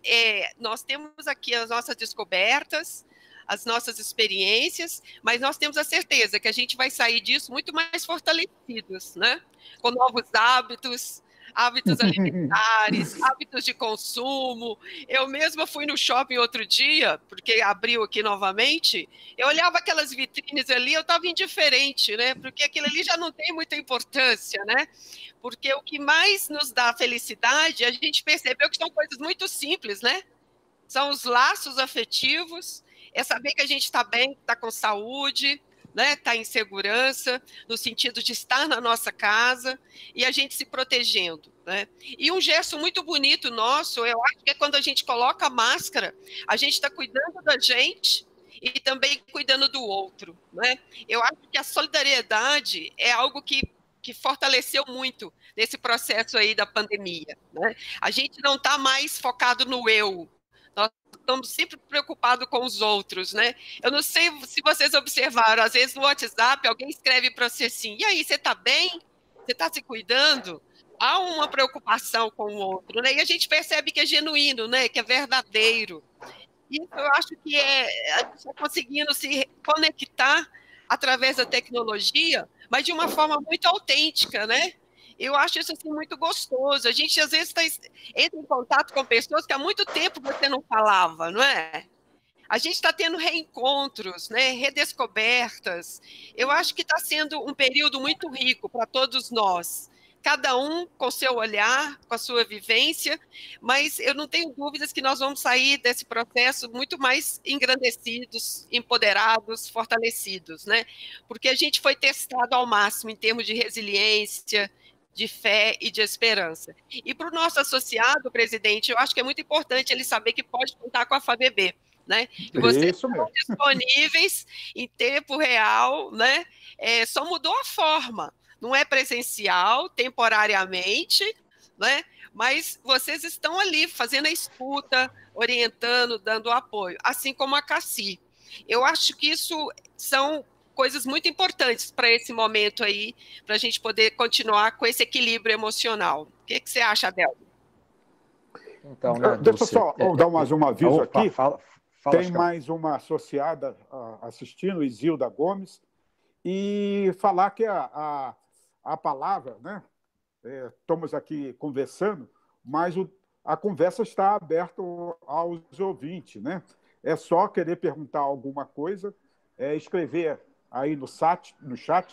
nós temos aqui as nossas descobertas, as nossas experiências, mas nós temos a certeza que a gente vai sair disso muito mais fortalecidos, né? Com novos hábitos, hábitos alimentares, hábitos de consumo. Eu mesma fui no shopping outro dia, porque abriu aqui novamente, eu olhava aquelas vitrines ali, eu estava indiferente, né? Porque aquilo ali já não tem muita importância, né? Porque o que mais nos dá felicidade, a gente percebeu que são coisas muito simples, né? São os laços afetivos, é saber que a gente está bem, está com saúde, né? Está em segurança, no sentido de estar na nossa casa e a gente se protegendo, né? E um gesto muito bonito nosso, eu acho que é quando a gente coloca a máscara, a gente está cuidando da gente e também cuidando do outro, né? Eu acho que a solidariedade é algo que fortaleceu muito nesse processo aí da pandemia, né? A gente não está mais focado no eu, nós estamos sempre preocupados com os outros, né? Eu não sei se vocês observaram, às vezes no WhatsApp alguém escreve para você assim, e aí, você está bem? Você está se cuidando? Há uma preocupação com o outro, né? E a gente percebe que é genuíno, né? Que é verdadeiro. E eu acho que a gente está conseguindo se conectar através da tecnologia, mas de uma forma muito autêntica, né? Eu acho isso assim, muito gostoso. A gente, às vezes, entra em contato com pessoas que há muito tempo você não falava, não é? A gente está tendo reencontros, né? Redescobertas. Eu acho que está sendo um período muito rico para todos nós. Cada um com seu olhar, com a sua vivência, mas eu não tenho dúvidas que nós vamos sair desse processo muito mais engrandecidos, empoderados, fortalecidos, né? Porque a gente foi testado ao máximo em termos de resiliência, de fé e de esperança. E para o nosso associado, presidente, eu acho que é muito importante ele saber que pode contar com a FABB, né? Que vocês estão disponíveis em tempo real, né? Só mudou a forma. Não é presencial, temporariamente, né? Mas vocês estão ali fazendo a escuta, orientando, dando apoio, assim como a Cassi. Eu acho que isso são coisas muito importantes para esse momento aí, para a gente poder continuar com esse equilíbrio emocional. O que você acha, Adelmo? Então, né, deixa eu só dar mais um aviso aqui. Fala, tem mais uma associada assistindo, Isilda Gomes, e falar que a palavra, né? Estamos aqui conversando, mas a conversa está aberta aos ouvintes, né? É só querer perguntar alguma coisa, escrever aí no chat,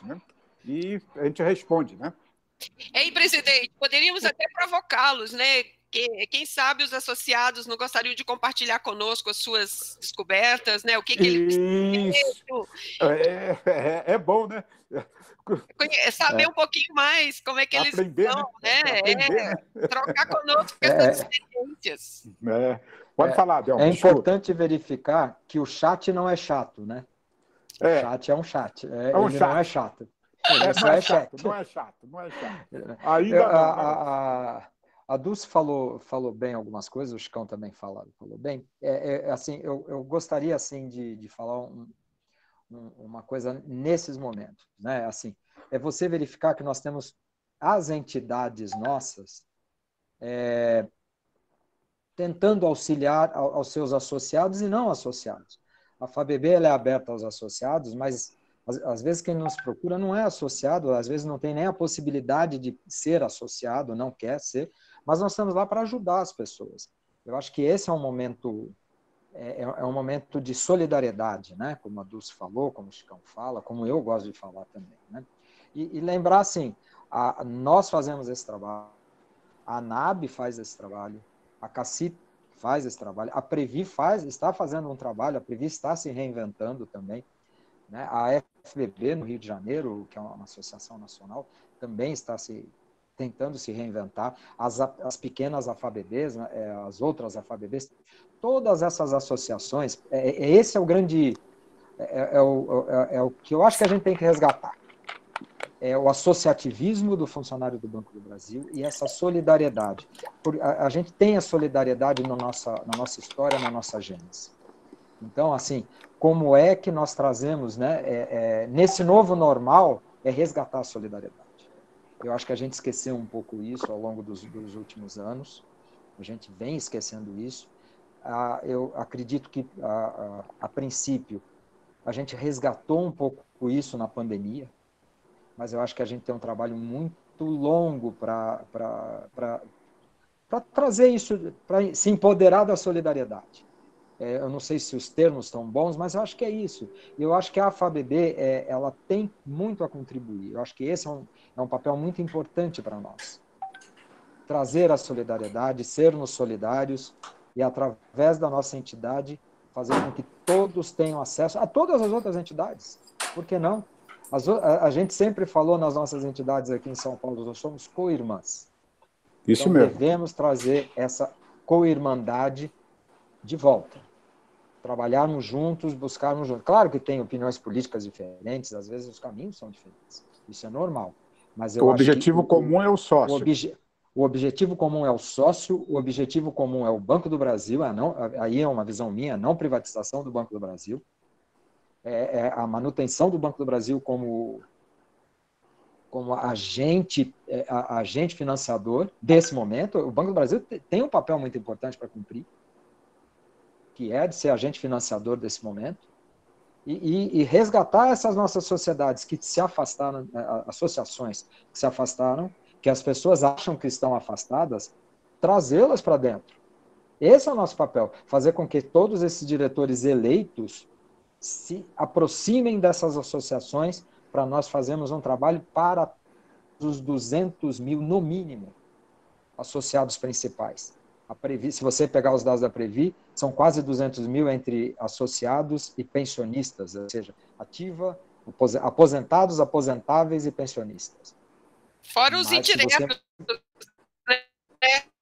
né? E a gente responde, né? Ei, presidente, poderíamos até provocá-los, né? Quem sabe os associados não gostariam de compartilhar conosco as suas descobertas, né? O que eles é bom, né? Saber um pouquinho mais como é que eles estão, né? Trocar conosco essas experiências. Pode falar, Adelmo. É importante verificar que o chat não é chato, né? O chat é um chat. Ele chat. não é chato. Não é chato. Ainda não. A Dulce falou bem algumas coisas, o Chicão também falou bem. Assim, eu gostaria assim de falar uma coisa nesses momentos, né? Assim, é você verificar que nós temos as entidades nossas tentando auxiliar aos seus associados e não associados. A FABB ela é aberta aos associados, mas às vezes quem nos procura não é associado, às vezes não tem nem a possibilidade de ser associado, não quer ser, mas nós estamos lá para ajudar as pessoas. Eu acho que esse é um momento de solidariedade, né? Como a Dulce falou, como o Chicão fala, como eu gosto de falar também, né? E lembrar assim, nós fazemos esse trabalho, a ANAB faz esse trabalho, a CACI faz esse trabalho, a Previ está fazendo um trabalho, a Previ está se reinventando também, né? A FBB no Rio de Janeiro, que é uma associação nacional, também está tentando se reinventar, as pequenas AFABBs, né? As outras AFABBs, todas essas associações, esse é o grande, o que eu acho que a gente tem que resgatar, é o associativismo do funcionário do Banco do Brasil e essa solidariedade. A gente tem a solidariedade na nossa história, na nossa gênese. Então, assim, como é que nós trazemos, né, nesse novo normal, resgatar a solidariedade. Eu acho que a gente esqueceu um pouco isso ao longo dos últimos anos, a gente vem esquecendo isso. Eu acredito que, a princípio, a gente resgatou um pouco isso na pandemia, mas eu acho que a gente tem um trabalho muito longo para trazer isso, para se empoderar da solidariedade. Eu não sei se os termos estão bons, mas eu acho que é isso. E eu acho que a FABB, ela tem muito a contribuir. Eu acho que esse é um papel muito importante para nós. Trazer a solidariedade, sermos solidários e, através da nossa entidade, fazer com que todos tenham acesso a todas as outras entidades. Por que não? A gente sempre falou nas nossas entidades aqui em São Paulo, nós somos co-irmãs. Isso então, mesmo. Devemos trazer essa co-irmandade de volta. Trabalharmos juntos, buscarmos juntos. Claro que tem opiniões políticas diferentes, às vezes os caminhos são diferentes. Isso é normal. Mas eu O acho objetivo que comum é o sócio. O objetivo comum é o sócio, o objetivo comum é o Banco do Brasil, aí é uma visão minha, não privatização do Banco do Brasil, é a manutenção do Banco do Brasil como agente financiador desse momento. O Banco do Brasil tem um papel muito importante para cumprir, que é de ser agente financiador desse momento, e resgatar essas nossas sociedades que se afastaram, associações que se afastaram, que as pessoas acham que estão afastadas, trazê-las para dentro. Esse é o nosso papel, fazer com que todos esses diretores eleitos se aproximem dessas associações para nós fazermos um trabalho para os 200 mil, no mínimo, associados principais. A Previ, se você pegar os dados da Previ, são quase 200 mil entre associados e pensionistas, ou seja, ativa, aposentados, aposentáveis e pensionistas. Fora os indiretos,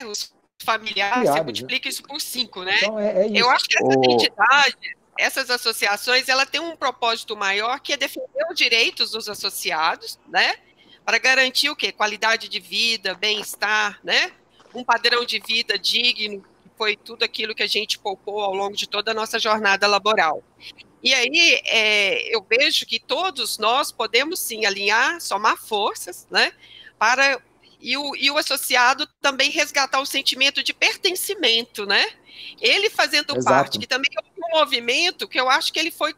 os familiares, você multiplica isso por 5, né? Então, é isso. Eu acho que essa entidade, essas associações, ela tem um propósito maior, que é defender os direitos dos associados, né? Para garantir o quê? Qualidade de vida, bem-estar, né? Um padrão de vida digno, que foi tudo aquilo que a gente poupou ao longo de toda a nossa jornada laboral. E aí, eu vejo que todos nós podemos, sim, alinhar, somar forças, né? E o associado também resgatar o sentimento de pertencimento, né? Ele fazendo parte, que também é um movimento que eu acho que ele foi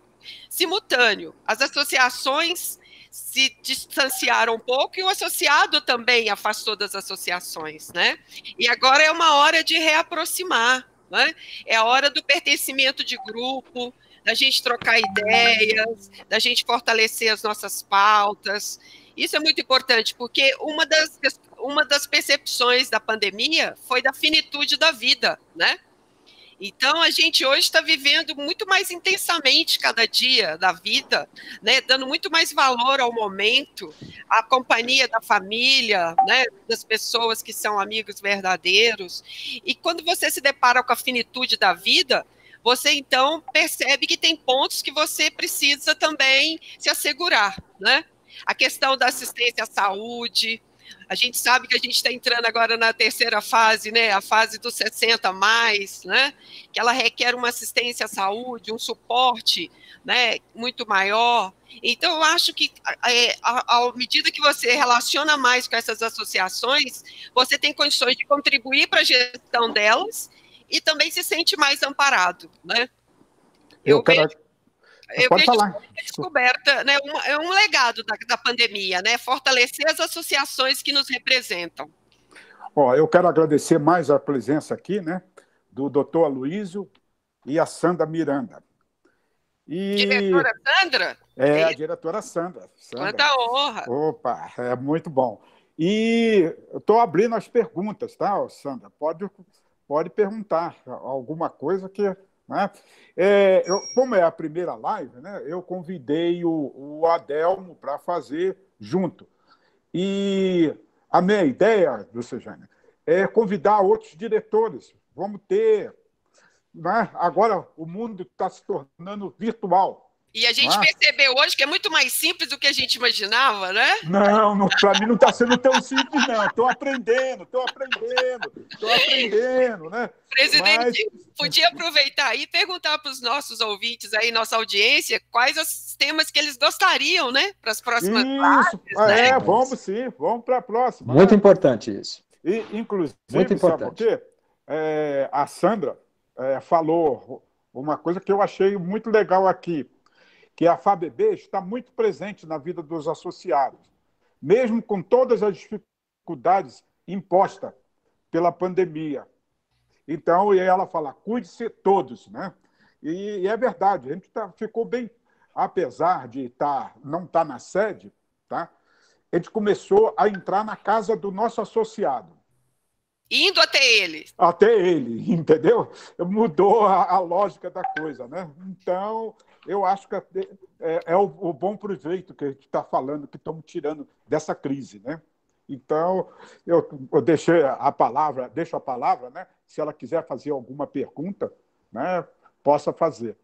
simultâneo. As associações se distanciaram um pouco e o associado também afastou das associações, né? E agora é uma hora de reaproximar, né? É a hora do pertencimento de grupo, da gente trocar ideias, da gente fortalecer as nossas pautas. Isso é muito importante, porque uma das percepções da pandemia foi da finitude da vida, né? Então, a gente hoje está vivendo muito mais intensamente cada dia da vida, né, dando muito mais valor ao momento, à companhia da família, né, das pessoas que são amigos verdadeiros. E quando você se depara com a finitude da vida, você, então, percebe que tem pontos que você precisa também se assegurar, né? A questão da assistência à saúde. A gente sabe que a gente está entrando agora na terceira fase, né, a fase dos 60 mais, né, que ela requer uma assistência à saúde, um suporte, né, muito maior. Então, eu acho que, à medida que você relaciona mais com essas associações, você tem condições de contribuir para a gestão delas e também se sente mais amparado, né? Eu Pode falar. Descoberta, né, é um legado da pandemia, né? Fortalecer as associações que nos representam. Eu quero agradecer mais a presença aqui, né, do doutor Aloysio e a Sandra Miranda. Diretora Sandra? A diretora Sandra. Quanta honra! Opa, é muito bom. E eu estou abrindo as perguntas, tá, Sandra? Pode perguntar alguma coisa que... Né? Como é a primeira live, né, eu convidei o Adelmo para fazer junto. E a minha ideia, Lucejane, é convidar outros diretores. Vamos ter... Né, agora o mundo está se tornando virtual. E a gente percebeu hoje que é muito mais simples do que a gente imaginava, né? Não, para mim não está sendo tão simples, não. Estou aprendendo, né? Presidente, podia aproveitar aí e perguntar para os nossos ouvintes aí, nossa audiência, quais os temas que eles gostariam, né? Para as próximas lives, né? Vamos sim, vamos para a próxima. Muito importante isso. E, inclusive, muito importante. sabe o quê? A Sandra, falou uma coisa que eu achei muito legal aqui, que a FABB está muito presente na vida dos associados, mesmo com todas as dificuldades impostas pela pandemia. Então, e ela fala, cuide-se todos, né? E é verdade, a gente ficou bem, apesar de não estar na sede, tá? A gente começou a entrar na casa do nosso associado. Indo até ele. Até ele, entendeu? Mudou a lógica da coisa, né? Então, eu acho que é o bom proveito que a gente está falando, que estamos tirando dessa crise, né? Então, eu deixo a palavra, né? Se ela quiser fazer alguma pergunta, né? Possa fazer.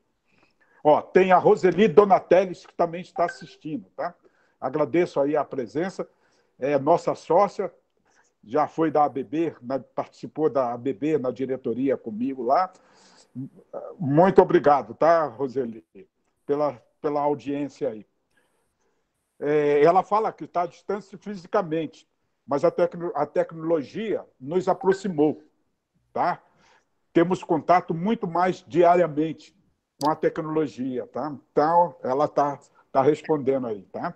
Tem a Roseli Donatelli, que também está assistindo, tá? Agradeço aí a presença, nossa sócia, já foi da ABB, participou da ABB na diretoria comigo lá. Muito obrigado, tá, Roseli, pela audiência aí. Ela fala que está à distância fisicamente, mas a tecnologia nos aproximou, tá? Temos contato muito mais diariamente com a tecnologia, tá? Então, ela está respondendo aí, tá?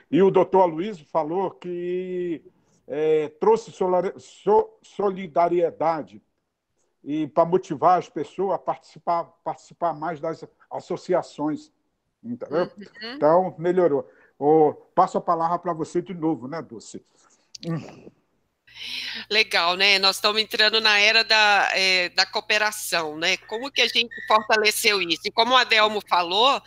E o doutor Aloysio falou que trouxe solidariedade e para motivar as pessoas a participar mais das associações, entendeu? Uhum. Então, melhorou. Passo a palavra para você de novo, né, Dulce? Legal, né? Nós estamos entrando na era da cooperação, né? Como que a gente fortaleceu isso? E como o Adelmo falou,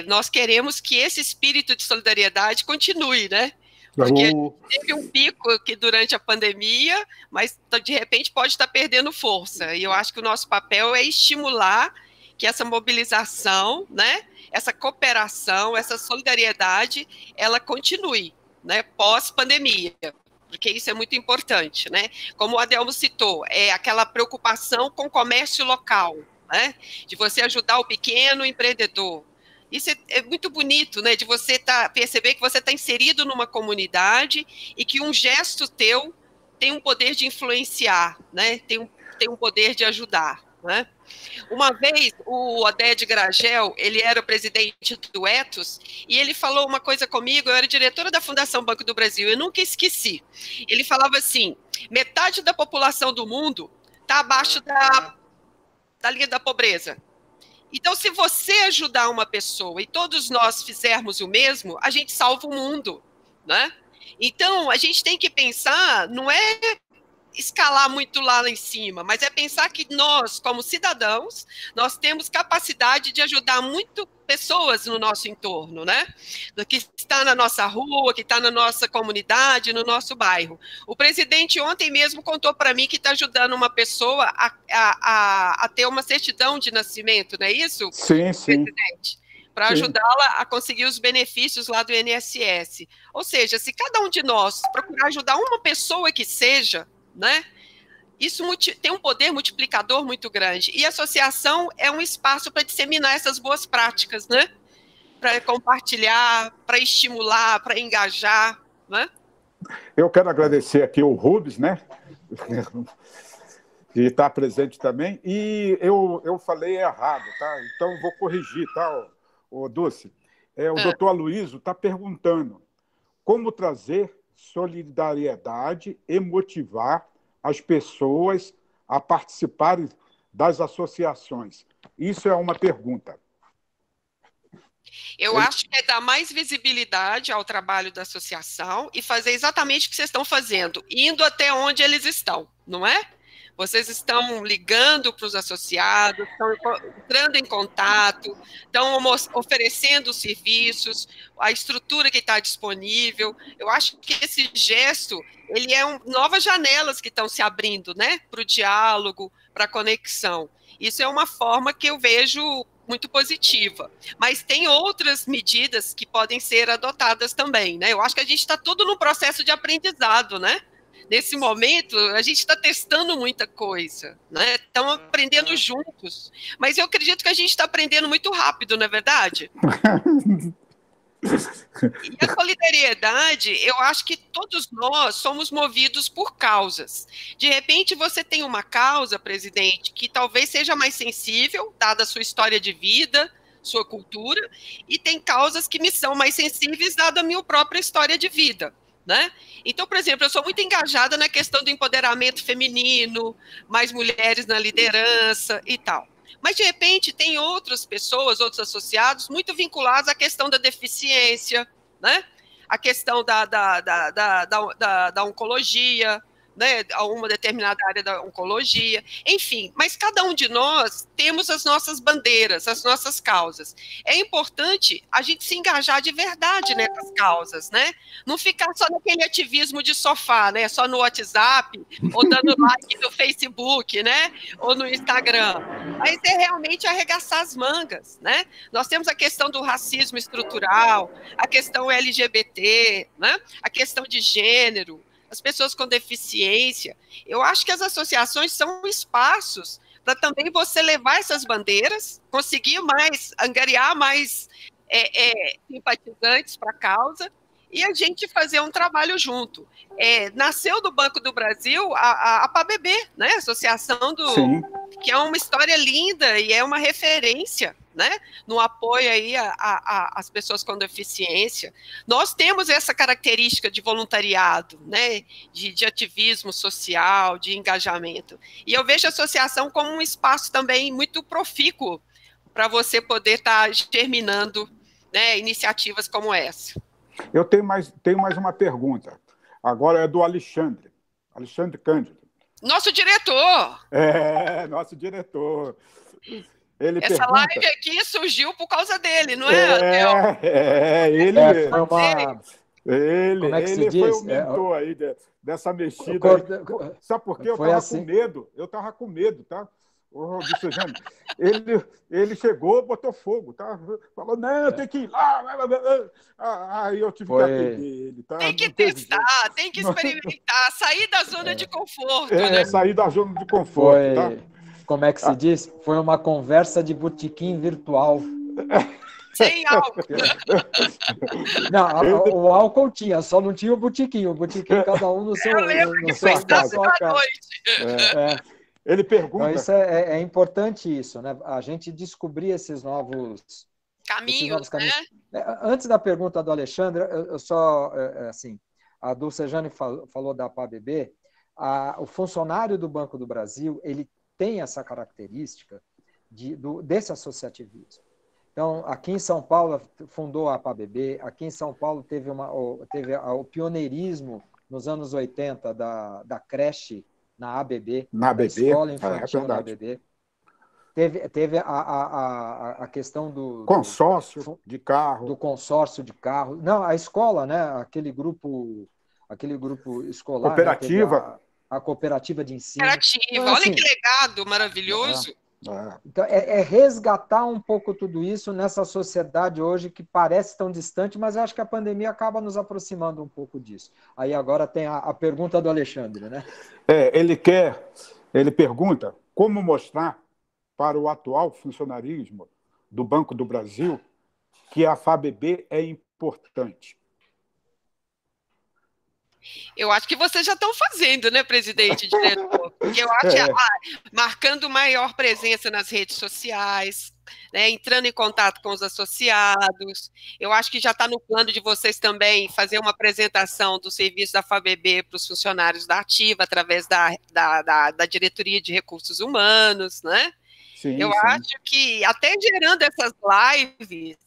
nós queremos que esse espírito de solidariedade continue, né? Porque teve um pico aqui durante a pandemia, mas de repente pode estar perdendo força. E eu acho que o nosso papel é estimular que essa mobilização, né? Essa cooperação, essa solidariedade, ela continue, né? Pós-pandemia. Porque isso é muito importante, né? Como o Adelmo citou, é aquela preocupação com o comércio local, né? De você ajudar o pequeno empreendedor. Isso é muito bonito, né? De você perceber que você está inserido numa comunidade e que um gesto teu tem um poder de influenciar, né? Tem um poder de ajudar, né? Uma vez, o Oded Gragel, ele era o presidente do Ethos, e ele falou uma coisa comigo, eu era diretora da Fundação Banco do Brasil, eu nunca esqueci. Ele falava assim, metade da população do mundo está abaixo da linha da pobreza. Então, se você ajudar uma pessoa e todos nós fizermos o mesmo, a gente salva o mundo, né? Então, a gente tem que pensar, não é escalar muito lá em cima, mas é pensar que nós, como cidadãos, nós temos capacidade de ajudar muito pessoas no nosso entorno, né? Que está na nossa rua, que está na nossa comunidade, no nosso bairro. O presidente ontem mesmo contou para mim que está ajudando uma pessoa a ter uma certidão de nascimento, não é isso? Sim, sim. Presidente? Para ajudá-la a conseguir os benefícios lá do INSS. Ou seja, se cada um de nós procurar ajudar uma pessoa que seja, né? Isso tem um poder multiplicador muito grande. E a associação é um espaço para disseminar essas boas práticas, né? Para compartilhar, para estimular, para engajar, né? Eu quero agradecer aqui o Rubens, né? Que está presente também. E eu falei errado, tá? Então vou corrigir, tá, o Dulce? O doutor Aloysio está perguntando como trazer solidariedade e motivar as pessoas a participarem das associações. Isso é uma pergunta. Eu acho que é dar mais visibilidade ao trabalho da associação e fazer exatamente o que vocês estão fazendo, indo até onde eles estão, não é? Vocês estão ligando para os associados, estão entrando em contato, estão oferecendo serviços, a estrutura que está disponível. Eu acho que esse gesto, ele é novas janelas que estão se abrindo, né, para o diálogo, para a conexão. Isso é uma forma que eu vejo muito positiva. Mas tem outras medidas que podem ser adotadas também, né? Eu acho que a gente está tudo no processo de aprendizado, né? Nesse momento, a gente está testando muita coisa, né? Estamos aprendendo juntos. Mas eu acredito que a gente está aprendendo muito rápido, não é verdade? E a solidariedade, eu acho que todos nós somos movidos por causas. De repente, você tem uma causa, presidente, que talvez seja mais sensível, dada a sua história de vida, sua cultura, e tem causas que me são mais sensíveis, dada a minha própria história de vida, né? Então, por exemplo, eu sou muito engajada na questão do empoderamento feminino, mais mulheres na liderança e tal. Mas, de repente, tem outras pessoas, outros associados, muito vinculados à questão da deficiência, né? A questão da oncologia, né? A uma determinada área da oncologia, enfim. Mas cada um de nós temos as nossas bandeiras, as nossas causas. É importante a gente se engajar de verdade nessas causas, né? Não ficar só naquele ativismo de sofá, né? Só no WhatsApp, ou dando like no Facebook, né? Ou no Instagram. Mas é realmente arregaçar as mangas, né? Nós temos a questão do racismo estrutural, a questão LGBT, né? A questão de gênero, as pessoas com deficiência. Eu acho que as associações são espaços para também você levar essas bandeiras, conseguir mais, angariar mais simpatizantes para a causa, e a gente fazer um trabalho junto. Nasceu do Banco do Brasil a PABB, né? A Associação do... Sim. Que é uma história linda e é uma referência, né? No apoio aí às pessoas com deficiência. Nós temos essa característica de voluntariado, né? De ativismo social, de engajamento. E eu vejo a associação como um espaço também muito profícuo para você poder estar germinando, né, iniciativas como essa. Eu tenho mais uma pergunta. Agora é do Alexandre Cândido. Nosso diretor. Nosso diretor. Ele Essa pergunta... live aqui surgiu por causa dele, não é? Ele mesmo. Ele foi o mentor aí dessa mexida. Aí. Sabe por quê? Eu estava com medo. Eu estava com medo, tá? Do Sejane. Ele chegou, botou fogo, tá? Falou, não, tem que ir lá. Aí eu tive que atender ele, tá? Tem que testar, tem que experimentar, sair da zona de conforto, né? Sair da zona de conforto, tá? Como é que se diz? Foi uma conversa de botequim virtual. Sem álcool. Não, o álcool tinha, só não tinha o botequim. O botequim, cada um no seu casa. Ele pergunta... Então, isso é importante isso, né? A gente descobrir esses novos caminhos, né? Antes da pergunta do Alexandre, eu só, assim, a Dulcejane falou da PABB, o funcionário do Banco do Brasil, ele tem essa característica desse associativismo. Então, aqui em São Paulo, fundou a PABB, aqui em São Paulo teve o pioneirismo nos anos 80 da creche na ABB, da escola infantil na ABB. Teve a questão do consórcio de carro. Do consórcio de carro. Não, a escola, né? Aquele grupo escolar. Cooperativa. Né? A cooperativa de ensino. Cooperativa. Então, olha assim, que legado maravilhoso. Então, é resgatar um pouco tudo isso nessa sociedade hoje que parece tão distante, mas eu acho que a pandemia acaba nos aproximando um pouco disso. Aí agora tem a pergunta do Alexandre, né? Ele pergunta como mostrar para o atual funcionarismo do Banco do Brasil que a FABB é importante. Eu acho que vocês já estão fazendo, né, presidente, diretor? Porque eu acho que marcando maior presença nas redes sociais, né, entrando em contato com os associados. Eu acho que já está no plano de vocês também fazer uma apresentação do serviço da FABB para os funcionários da Ativa, através da Diretoria de Recursos Humanos, né? Sim, eu acho que até gerando essas lives,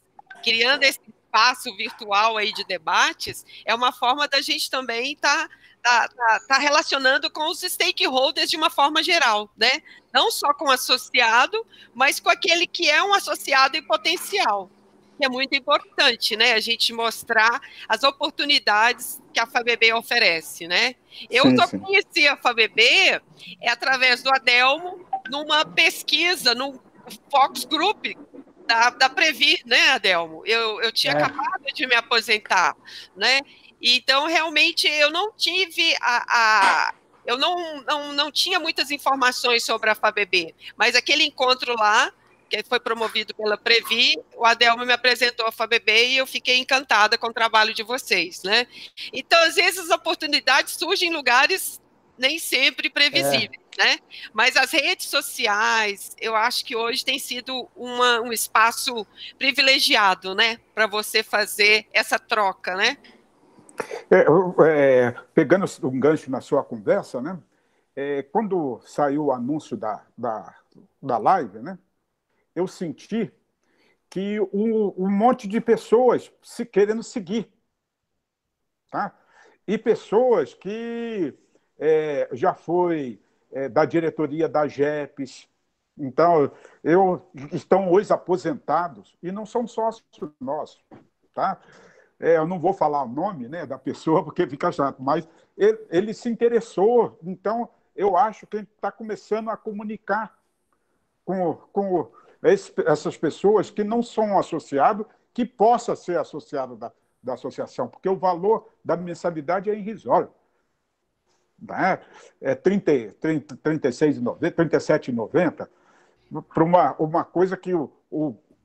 criando esse espaço virtual aí de debates, é uma forma da gente também tá relacionando com os stakeholders de uma forma geral, né? Não só com o associado, mas com aquele que é um associado em potencial. Que é muito importante, né? A gente mostrar as oportunidades que a FABB oferece, né? Eu só conheci a FABB através do Adelmo, numa pesquisa, num Fox Group, da Previr, né, Adelmo? Eu tinha acabado de me aposentar, né? Então, realmente, eu não tive eu não tinha muitas informações sobre a FABB, mas aquele encontro lá que foi promovido pela Previ, o Adelmo me apresentou a FABB e eu fiquei encantada com o trabalho de vocês, né? Então, às vezes, as oportunidades surgem em lugares nem sempre previsíveis, né? Mas as redes sociais, eu acho que hoje tem sido um espaço privilegiado, né? Para você fazer essa troca, né? Pegando um gancho na sua conversa, né? Quando saiu o anúncio da live, né? Eu senti que um monte de pessoas se querendo seguir, tá? E pessoas que já foi da diretoria da GEPES, então estão hoje aposentados e não são sócios nossos, tá? Eu não vou falar o nome, né, da pessoa porque fica chato, mas ele se interessou, então eu acho que a gente está começando a comunicar com essas pessoas que não são associados, que possa ser associado da associação, porque o valor da mensalidade é irrisório. Né? É R$ 37,90 para uma coisa que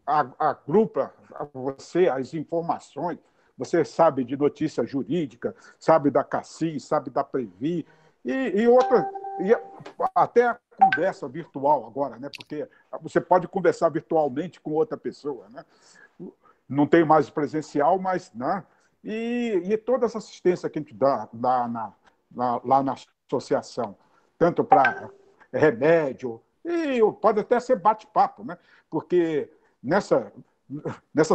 agrupa você as informações. Você sabe de notícia jurídica, sabe da CACI, sabe da Previ, e até a conversa virtual agora, né? Porque você pode conversar virtualmente com outra pessoa, né? Não tem mais presencial, mas, né? E toda essa assistência que a gente dá lá na associação, tanto para remédio, e pode até ser bate-papo, né? Porque nessa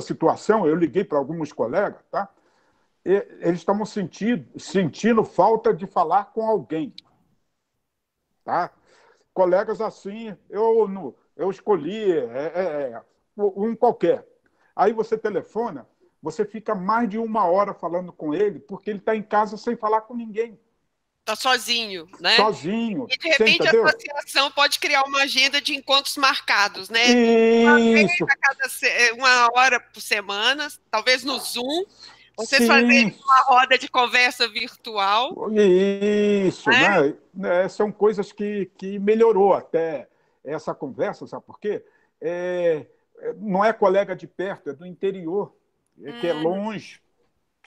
situação, eu liguei para alguns colegas, tá? Eles estavam sentindo falta de falar com alguém. Tá? Colegas assim, eu escolhi um qualquer. Aí você telefona, você fica mais de 1 hora falando com ele, porque ele está em casa sem falar com ninguém. Está sozinho, né? Sozinho. E, de repente, a associação pode criar uma agenda de encontros marcados, né? Isso. Uma hora por semana, talvez no Zoom, vocês fazerem uma roda de conversa virtual. Isso, né? São coisas que melhorou até essa conversa, sabe por quê? Não é colega de perto, é do interior, que é longe.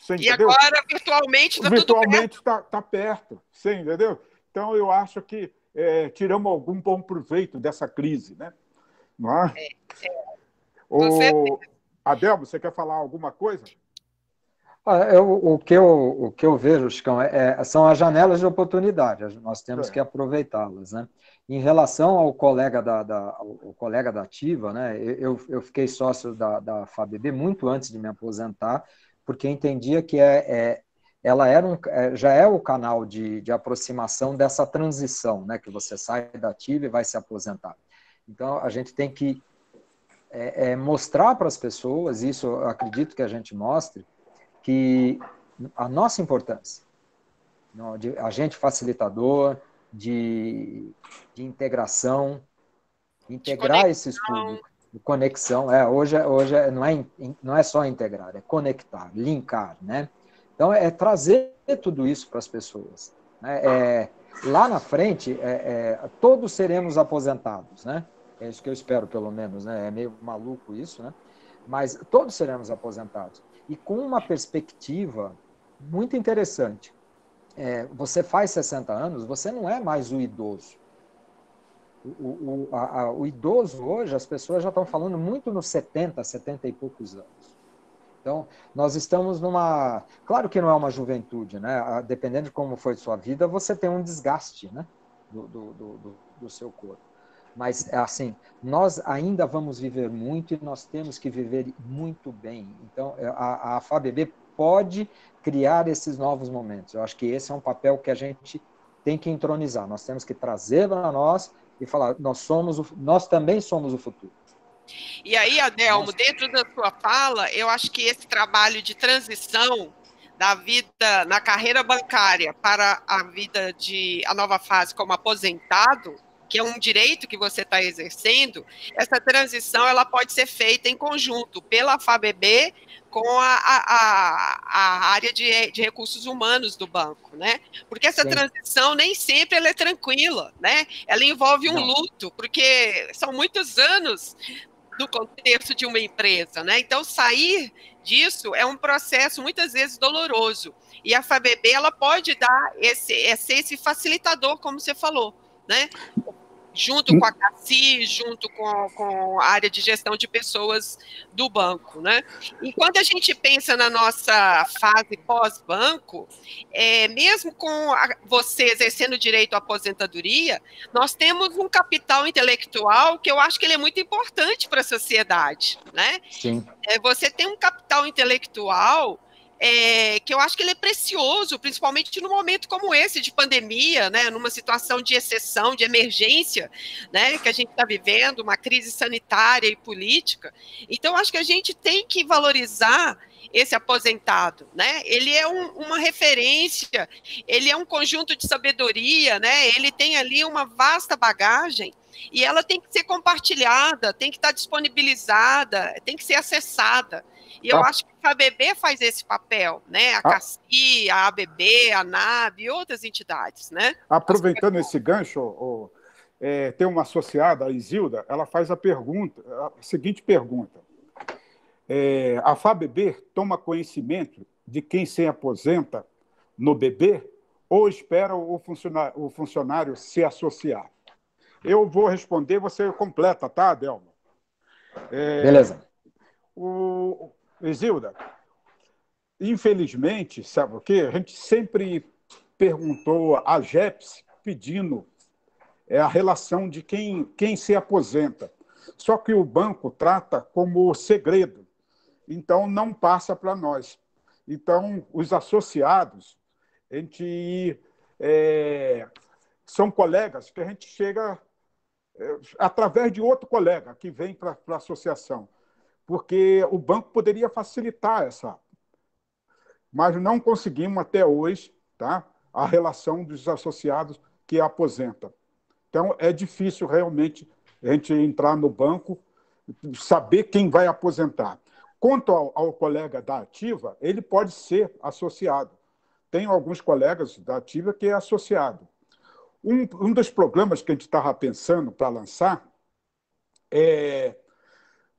Você entendeu? Agora, virtualmente, está tudo perto. Virtualmente está perto, você entendeu? Então, eu acho que tiramos algum bom proveito dessa crise, né? Não é? Adelmo, você quer falar alguma coisa? O que eu vejo, Chicão, são as janelas de oportunidade, nós temos que aproveitá-las, né? Em relação ao colega colega da Ativa, né? Eu fiquei sócio da FABB muito antes de me aposentar, porque entendia que ela já é o canal de aproximação dessa transição, né? Que você sai da Ativa e vai se aposentar. Então, a gente tem que mostrar para as pessoas, isso eu acredito que a gente mostre, que a nossa importância, de agente facilitador, de integração, integrar esses públicos, de conexão, hoje não é só integrar, é conectar, linkar, né? Então, trazer tudo isso para as pessoas. Né? Lá na frente, todos seremos aposentados, né? É isso que eu espero, pelo menos, né? É meio maluco isso, né? Mas todos seremos aposentados. E com uma perspectiva muito interessante. Você faz 60 anos, você não é mais o idoso. O idoso hoje, as pessoas já estão falando muito nos 70 e poucos anos. Então, nós estamos numa... Claro que não é uma juventude, né? Dependendo de como foi sua vida, você tem um desgaste, né? do seu corpo. Mas, assim, nós ainda vamos viver muito e nós temos que viver muito bem. Então, a FABB pode criar esses novos momentos. Eu acho que esse é um papel que a gente tem que entronizar. Nós temos que trazer para nós e falar, nós também somos o futuro. E aí, Adelmo, dentro da sua fala, eu acho que esse trabalho de transição da vida na carreira bancária para a nova fase como aposentado, que é um direito que você está exercendo, essa transição ela pode ser feita em conjunto pela FABB com a área de recursos humanos do banco, né? Porque essa transição nem sempre ela é tranquila, né? Ela envolve um luto, porque são muitos anos do contexto de uma empresa, né? Então, sair disso é um processo muitas vezes doloroso. E a FABB, ela pode dar esse facilitador, como você falou, né? Junto com a CACI, junto com a área de gestão de pessoas do banco, né? E quando a gente pensa na nossa fase pós-banco, mesmo com você exercendo direito à aposentadoria, nós temos um capital intelectual que eu acho que ele é muito importante para a sociedade, né? Sim. Você tem um capital intelectual que eu acho que ele é precioso, principalmente num momento como esse de pandemia, né, numa situação de exceção, de emergência, né, que a gente está vivendo, uma crise sanitária e política. Então, acho que a gente tem que valorizar esse aposentado, né? Ele é uma referência, ele é um conjunto de sabedoria, né? Ele tem ali uma vasta bagagem e ela tem que ser compartilhada, tem que estar disponibilizada, tem que ser acessada. E eu acho que a FABB faz esse papel, né? A CACI, a ABB, a NAB e outras entidades, né? Aproveitando esse gancho, tem uma associada, a Isilda, ela faz a seguinte pergunta. A FABB toma conhecimento de quem se aposenta no BB ou espera o funcionário se associar? Eu vou responder, você completa, tá, Adelmo? Beleza. Isilda, infelizmente, sabe o quê? A gente sempre perguntou à GEPS pedindo a relação de quem se aposenta. Só que o banco trata como segredo, então não passa para nós. Então, os associados, são colegas que a gente chega através de outro colega que vem para a associação, porque o banco poderia facilitar mas não conseguimos até hoje, tá, a relação dos associados que aposentam. Então, é difícil realmente a gente entrar no banco, saber quem vai aposentar. Quanto ao colega da ativa, ele pode ser associado. Tem alguns colegas da ativa que é associado. Um dos programas que a gente estava pensando para lançar é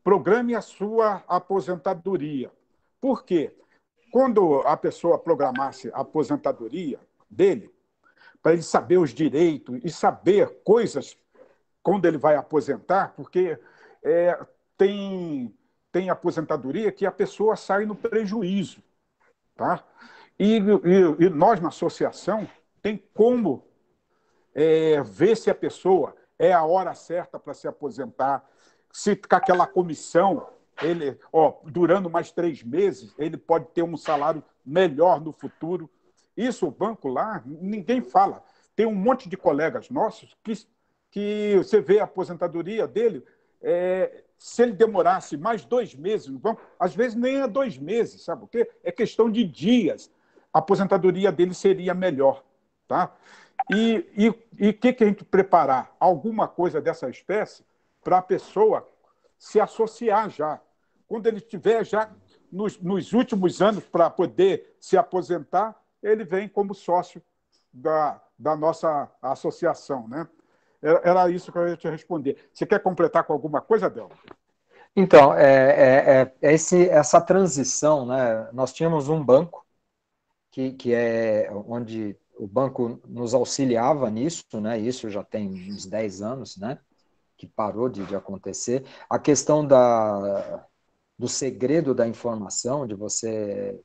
programe a sua aposentadoria. Por quê? Quando a pessoa programasse a aposentadoria dele, para ele saber os direitos e saber coisas quando ele vai aposentar, porque tem aposentadoria que a pessoa sai no prejuízo. Tá? E nós, na associação, tem como ver se a pessoa é a hora certa para se aposentar, se com aquela comissão, durando mais 3 meses, ele pode ter um salário melhor no futuro. Isso, o banco lá, ninguém fala. Tem um monte de colegas nossos que você vê a aposentadoria dele, se ele demorasse mais 2 meses no banco, às vezes nem é 2 meses, sabe o quê? É questão de dias. A aposentadoria dele seria melhor. Tá? E o que a gente preparar? Alguma coisa dessa espécie para a pessoa se associar já. Quando ele estiver já nos últimos anos para poder se aposentar, ele vem como sócio da nossa associação. Né? Era isso que eu ia te responder. Você quer completar com alguma coisa, Adelmo? Então, essa transição, né? Nós tínhamos um banco, que é onde o banco nos auxiliava nisso, né? Isso já tem uns 10 anos, né? Que parou de acontecer. A questão do segredo da informação, de você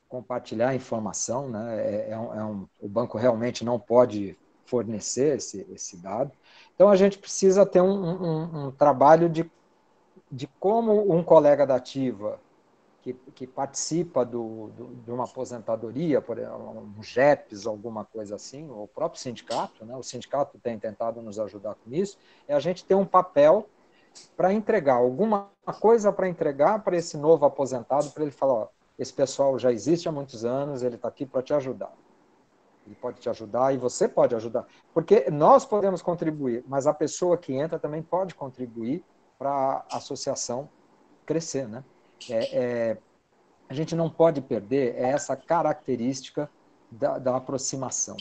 compartilhar a informação, né? O banco realmente não pode fornecer esse dado. Então, a gente precisa ter um trabalho de como um colega da ativa que participa de uma aposentadoria, por exemplo, um GEPS, alguma coisa assim, ou o próprio sindicato, né? O sindicato tem tentado nos ajudar com isso, a gente ter um papel para entregar, alguma coisa para entregar para esse novo aposentado, para ele falar, esse pessoal já existe há muitos anos, ele está aqui para te ajudar. Ele pode te ajudar e você pode ajudar. Porque nós podemos contribuir, mas a pessoa que entra também pode contribuir para a associação crescer, né? A gente não pode perder essa característica da aproximação,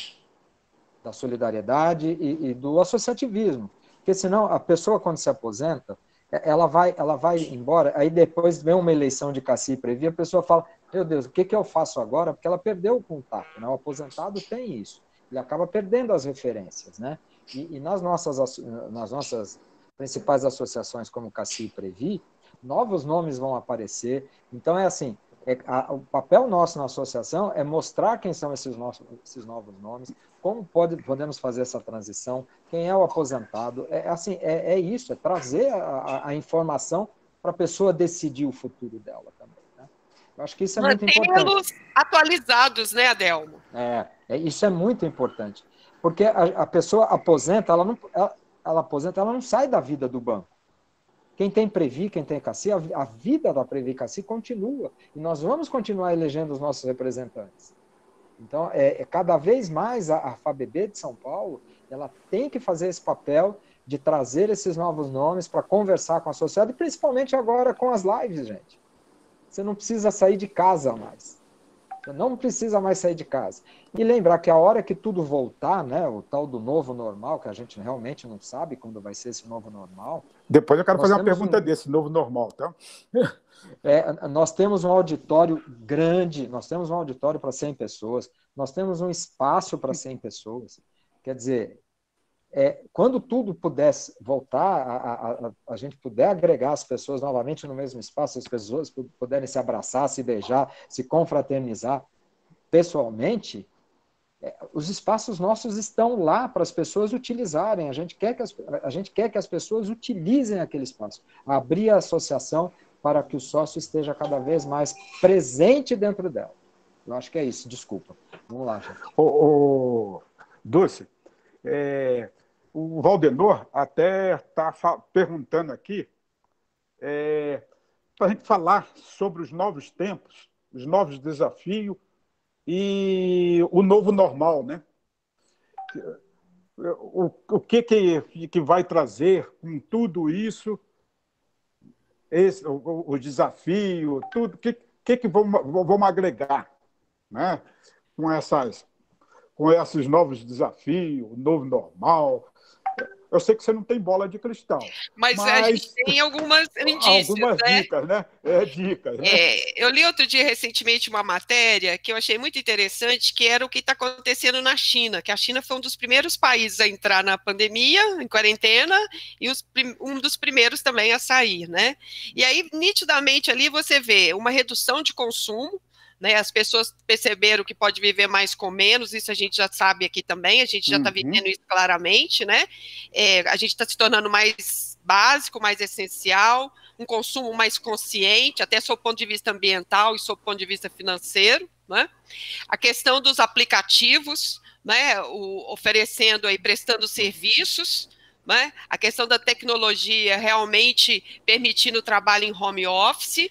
da solidariedade e do associativismo. Porque senão a pessoa, quando se aposenta, ela vai embora, aí depois vem uma eleição de Cassi Previ, a pessoa fala, meu Deus, o que eu faço agora? Porque ela perdeu o contato, né? O aposentado tem isso, ele acaba perdendo as referências, né? E nas nossas principais associações, como Cassi Previ, novos nomes vão aparecer, então é assim, o papel nosso na associação é mostrar quem são esses novos nomes, como podemos fazer essa transição, quem é o aposentado, é isso, é trazer a informação para a pessoa decidir o futuro dela também. Né? Eu acho que isso é muito importante. Mantê-los atualizados, né, Adelmo? Isso é muito importante, porque a pessoa aposenta, ela não sai da vida do banco. Quem tem Previ, quem tem Cassi, a vida da Previ Cassi continua. E nós vamos continuar elegendo os nossos representantes. Então, cada vez mais a FABB de São Paulo, ela tem que fazer esse papel de trazer esses novos nomes para conversar com a sociedade, principalmente agora com as lives, gente. Você não precisa sair de casa mais. Você não precisa mais sair de casa. E lembrar que a hora que tudo voltar, né, o tal do novo normal, que a gente realmente não sabe quando vai ser esse novo normal. Depois eu quero fazer uma pergunta desse novo normal, tá? Nós temos um auditório grande, nós temos um auditório para 100 pessoas, nós temos um espaço para 100 pessoas. Quer dizer, quando tudo pudesse voltar, a gente puder agregar as pessoas novamente no mesmo espaço, as pessoas puderem se abraçar, se beijar, se confraternizar pessoalmente, os espaços nossos estão lá para as pessoas utilizarem. A gente quer que as pessoas utilizem aquele espaço. Abrir a associação para que o sócio esteja cada vez mais presente dentro dela. Eu acho que é isso, desculpa. Vamos lá, gente. Dulce, o Valdenor até está perguntando aqui para a gente falar sobre os novos tempos, os novos desafios e o novo normal, né? O que vai trazer com tudo isso, o desafio, tudo, o que vamos agregar, né? Com esses novos desafios, o novo normal. Eu sei que você não tem bola de cristal. Mas a gente tem algumas indícios, algumas dicas, né? Dicas, né? Eu li outro dia, recentemente, uma matéria que eu achei muito interessante, que era o que está acontecendo na China, que a China foi um dos primeiros países a entrar na pandemia, em quarentena, e um dos primeiros também a sair, né? E aí, nitidamente, ali você vê uma redução de consumo, né, as pessoas perceberam que pode viver mais com menos, isso a gente já sabe aqui também, a gente já está vivendo isso claramente, né? A gente está se tornando mais básico, mais essencial, um consumo mais consciente, até sob o ponto de vista ambiental e sob o ponto de vista financeiro, né? A questão dos aplicativos, né, oferecendo aí, prestando serviços, né? A questão da tecnologia realmente permitindo o trabalho em home office,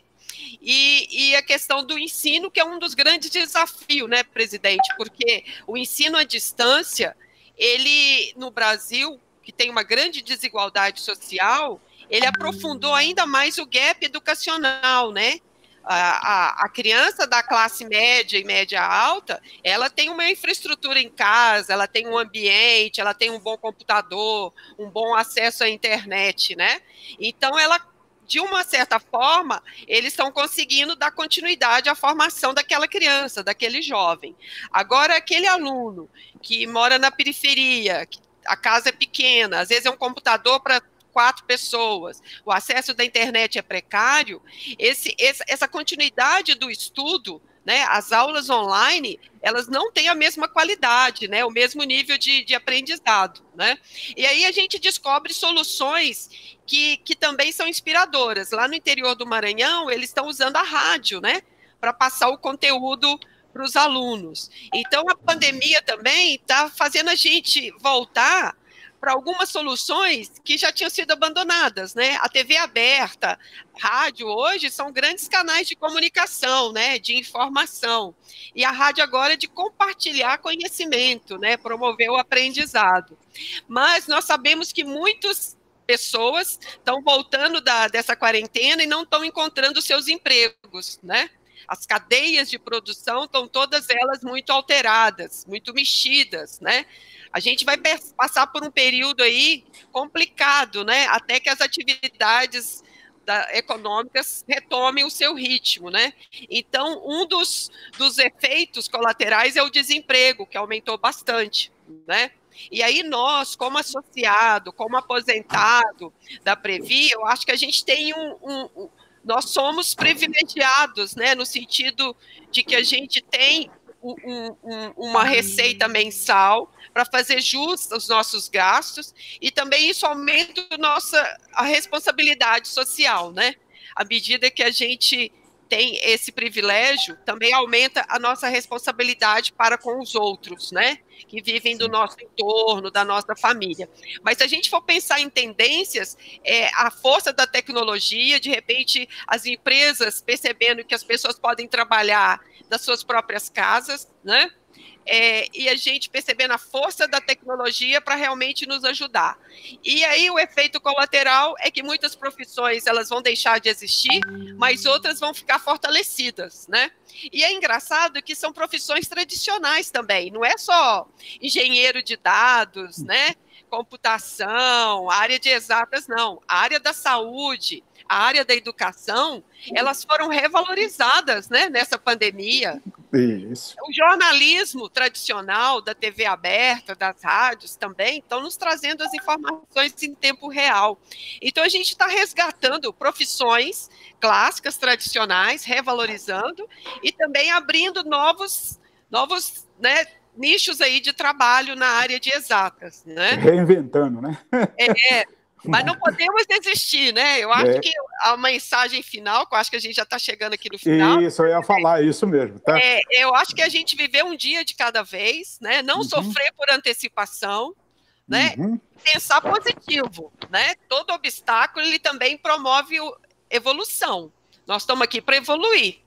e a questão do ensino, que é um dos grandes desafios, né, presidente? Porque o ensino à distância, ele, no Brasil, que tem uma grande desigualdade social, ele aprofundou ainda mais o gap educacional, né? A criança da classe média e média alta, ela tem uma infraestrutura em casa, ela tem um ambiente, ela tem um bom computador, um bom acesso à internet, né? Então, de uma certa forma, eles estão conseguindo dar continuidade à formação daquela criança, daquele jovem. Agora, aquele aluno que mora na periferia, a casa é pequena, às vezes é um computador para 4 pessoas, o acesso da internet é precário, essa continuidade do estudo, né, as aulas online, elas não têm a mesma qualidade, né, o mesmo nível de aprendizado, né? E aí a gente descobre soluções que também são inspiradoras. Lá no interior do Maranhão, eles estão usando a rádio, né, para passar o conteúdo para os alunos. Então, a pandemia também está fazendo a gente voltar para algumas soluções que já tinham sido abandonadas, né? A TV aberta, rádio hoje são grandes canais de comunicação, né? De informação. E a rádio agora é de compartilhar conhecimento, né? Promover o aprendizado. Mas nós sabemos que muitas pessoas estão voltando dessa quarentena e não estão encontrando seus empregos, né? As cadeias de produção estão todas elas muito alteradas, muito mexidas, né? A gente vai passar por um período aí complicado, né? Até que as atividades econômicas retomem o seu ritmo, né? Então, um dos efeitos colaterais é o desemprego, que aumentou bastante, né? E aí nós, como associado, como aposentado da Previ, eu acho que a gente tem nós somos privilegiados, né? No sentido de que a gente tem uma receita mensal para fazer jus aos nossos gastos, e também isso aumenta a responsabilidade social, né? À medida que a gente tem esse privilégio, também aumenta a nossa responsabilidade para com os outros, né? Que vivem do nosso entorno, da nossa família. Mas se a gente for pensar em tendências, a força da tecnologia, de repente, as empresas percebendo que as pessoas podem trabalhar das suas próprias casas, né? E a gente percebendo a força da tecnologia para realmente nos ajudar. E aí o efeito colateral é que muitas profissões elas vão deixar de existir, mas outras vão ficar fortalecidas, né? E é engraçado que são profissões tradicionais também, não é só engenheiro de dados, né? Computação, área de exatas, não. A área da saúde, a área da educação, elas foram revalorizadas, né, nessa pandemia. Isso. O jornalismo tradicional da TV aberta, das rádios também, estão nos trazendo as informações em tempo real. Então, a gente está resgatando profissões clássicas, tradicionais, revalorizando e também abrindo novos né, nichos aí de trabalho na área de exatas, né? Reinventando, né? Mas não podemos desistir, né? Eu acho que a mensagem final, que eu acho que a gente já está chegando aqui no final. Isso, eu ia falar isso mesmo, tá? Eu acho que a gente viver um dia de cada vez, né? Não sofrer por antecipação, né? Pensar positivo, né? Todo obstáculo, ele também promove evolução. Nós estamos aqui para evoluir,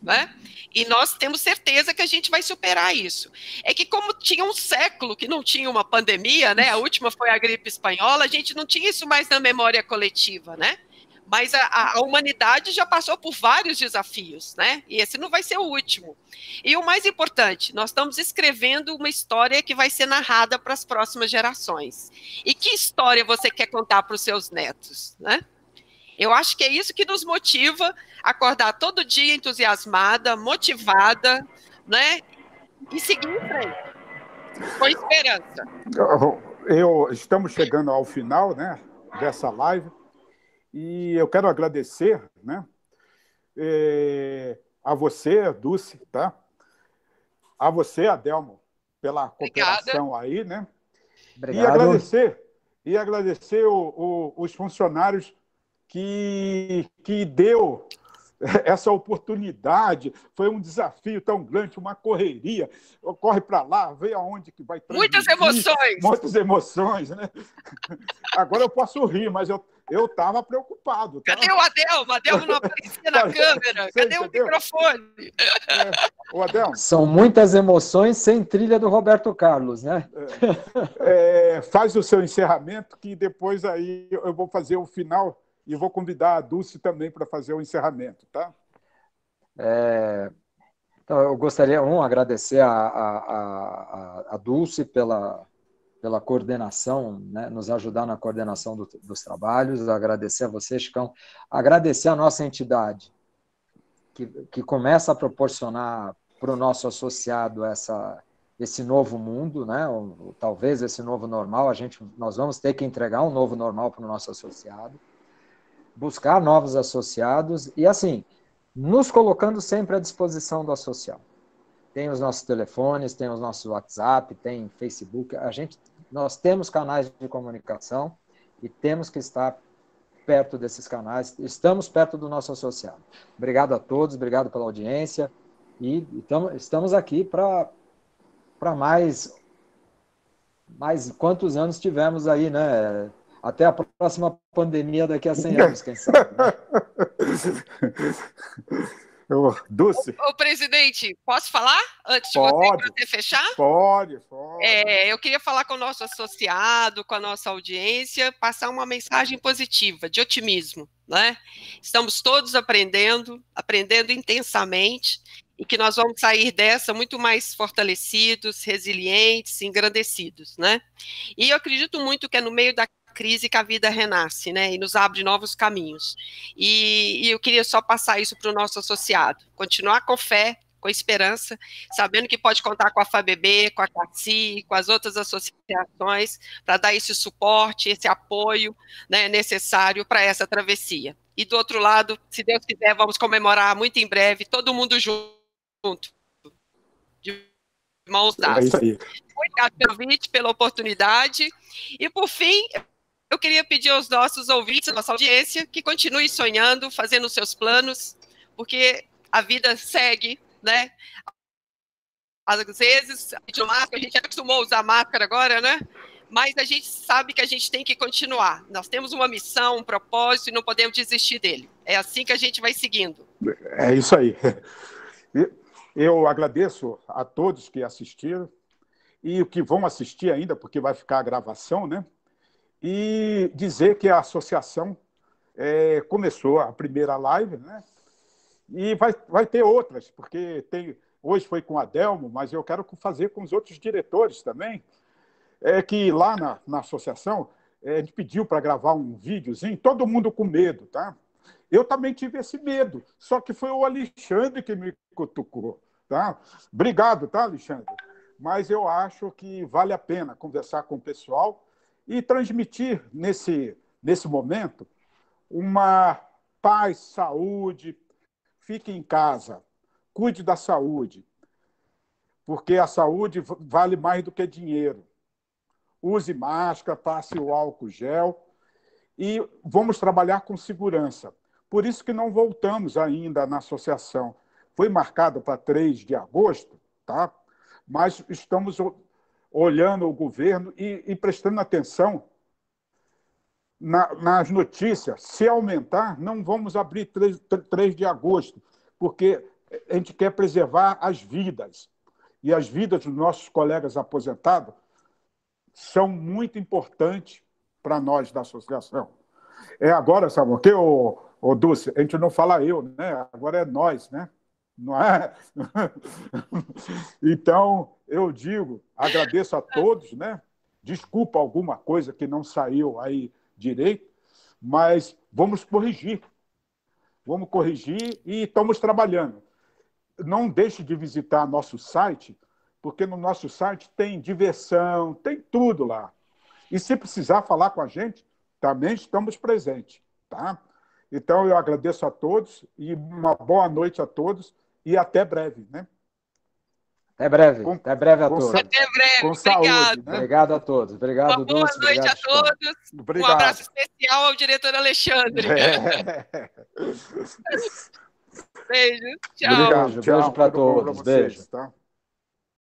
né? E nós temos certeza que a gente vai superar isso. É que como tinha um século que não tinha uma pandemia, né? A última foi a gripe espanhola, a gente não tinha isso mais na memória coletiva, né? Mas a humanidade já passou por vários desafios, né? E esse não vai ser o último. E o mais importante, nós estamos escrevendo uma história que vai ser narrada para as próximas gerações. E que história você quer contar para os seus netos, né? Eu acho que é isso que nos motiva a acordar todo dia entusiasmada, motivada, né? E seguir em frente, com esperança. Estamos chegando ao final, né, dessa live, e eu quero agradecer, né, a você, Dulce, tá? A você, Adelmo, pela cooperação. Obrigada. Aí, né? Obrigado. E agradecer os funcionários que deu essa oportunidade. Foi um desafio tão grande, uma correria. Corre para lá, vê aonde que vai transmitir. Muitas emoções, né? Agora eu posso rir, mas eu estava preocupado. Tá? Cadê o Adelmo? O Adelmo não aparecia na câmera. Cadê o microfone? O Adelmo. São muitas emoções sem trilha do Roberto Carlos, né? Faz o seu encerramento, que depois aí eu vou fazer o final e vou convidar a Dulce também para fazer o encerramento, tá? Então, eu gostaria, agradecer a Dulce pela coordenação, né, nos ajudar na coordenação dos trabalhos, agradecer a você, Chicão, agradecer a nossa entidade, que começa a proporcionar para o nosso associado esse novo mundo, né, ou talvez esse novo normal, nós vamos ter que entregar um novo normal para o nosso associado, buscar novos associados e, assim, nos colocando sempre à disposição do associado. Tem os nossos telefones, tem os nossos WhatsApp, tem Facebook, nós temos canais de comunicação e temos que estar perto desses canais, estamos perto do nosso associado. Obrigado a todos, obrigado pela audiência e estamos aqui para mais quantos anos tivemos aí, né? Até a próxima pandemia daqui a 100 anos, quem sabe. Né? Dulce. Ô, presidente, posso faler antes de você fechar? Pode. Eu queria falar com o nosso associado, com a nossa audiência, passar uma mensagem positiva, de otimismo, né? Estamos todos aprendendo intensamente, e que nós vamos sair dessa muito mais fortalecidos, resilientes, engrandecidos, né? E eu acredito muito que é no meio da crise que a vida renasce, né, e nos abre novos caminhos. E eu queria só passar isso para o nosso associado, continuar com fé, com esperança, sabendo que pode contar com a FABB, com a CACI, com as outras associações, para dar esse suporte, esse apoio, né, necessário para essa travessia. E do outro lado, se Deus quiser, vamos comemorar muito em breve, todo mundo junto, de mãos dadas. É isso aí. Obrigado pelo convite, pela oportunidade. E, por fim, eu queria pedir aos nossos ouvintes, à nossa audiência, que continuem sonhando, fazendo os seus planos, porque a vida segue, né? Às vezes, a gente acostumou a usar máscara agora, né? Mas a gente sabe que a gente tem que continuar. Nós temos uma missão, um propósito, e não podemos desistir dele. É assim que a gente vai seguindo. É isso aí. Eu agradeço a todos que assistiram e o que vão assistir ainda, porque vai ficar a gravação, né? E dizer que a associação começou a primeira live, né? E vai ter outras, porque hoje foi com a Adelmo, mas eu quero fazer com os outros diretores também, que lá na associação a gente pediu para gravar um videozinho, todo mundo com medo, tá? Eu também tive esse medo, só que foi o Alexandre que me cutucou, tá? Obrigado, tá, Alexandre? Mas eu acho que vale a pena conversar com o pessoal e transmitir nesse momento uma paz, saúde. Fique em casa, cuide da saúde, porque a saúde vale mais do que dinheiro. Use máscara, passe o álcool gel e vamos trabalhar com segurança. Por isso que não voltamos ainda na associação. Foi marcado para 3 de agosto, tá? Mas estamos olhando o governo e prestando atenção nas notícias. Se aumentar, não vamos abrir 3 de agosto, porque a gente quer preservar as vidas. E as vidas dos nossos colegas aposentados são muito importantes para nós da associação. Agora, sabe o quê, Dulce? A gente não fala eu, né? Agora é nós, né? Não é? Então, eu digo, agradeço a todos, né? Desculpa alguma coisa que não saiu aí direito, mas vamos corrigir. Vamos corrigir e estamos trabalhando. Não deixe de visitar nosso site, porque no nosso site tem diversão, tem tudo lá. E se precisar falar com a gente, também estamos presentes, tá? Então, eu agradeço a todos e uma boa noite a todos e até breve, né? Até breve a todos. Até breve, com obrigado. Saúde, né? Obrigado a todos. Obrigado, uma boa Dulce. Noite obrigado, a todos. Obrigado. Um abraço especial ao diretor Alexandre. Beijo. Tchau. Obrigado. Beijo para todos. Vocês, Beijo. tá?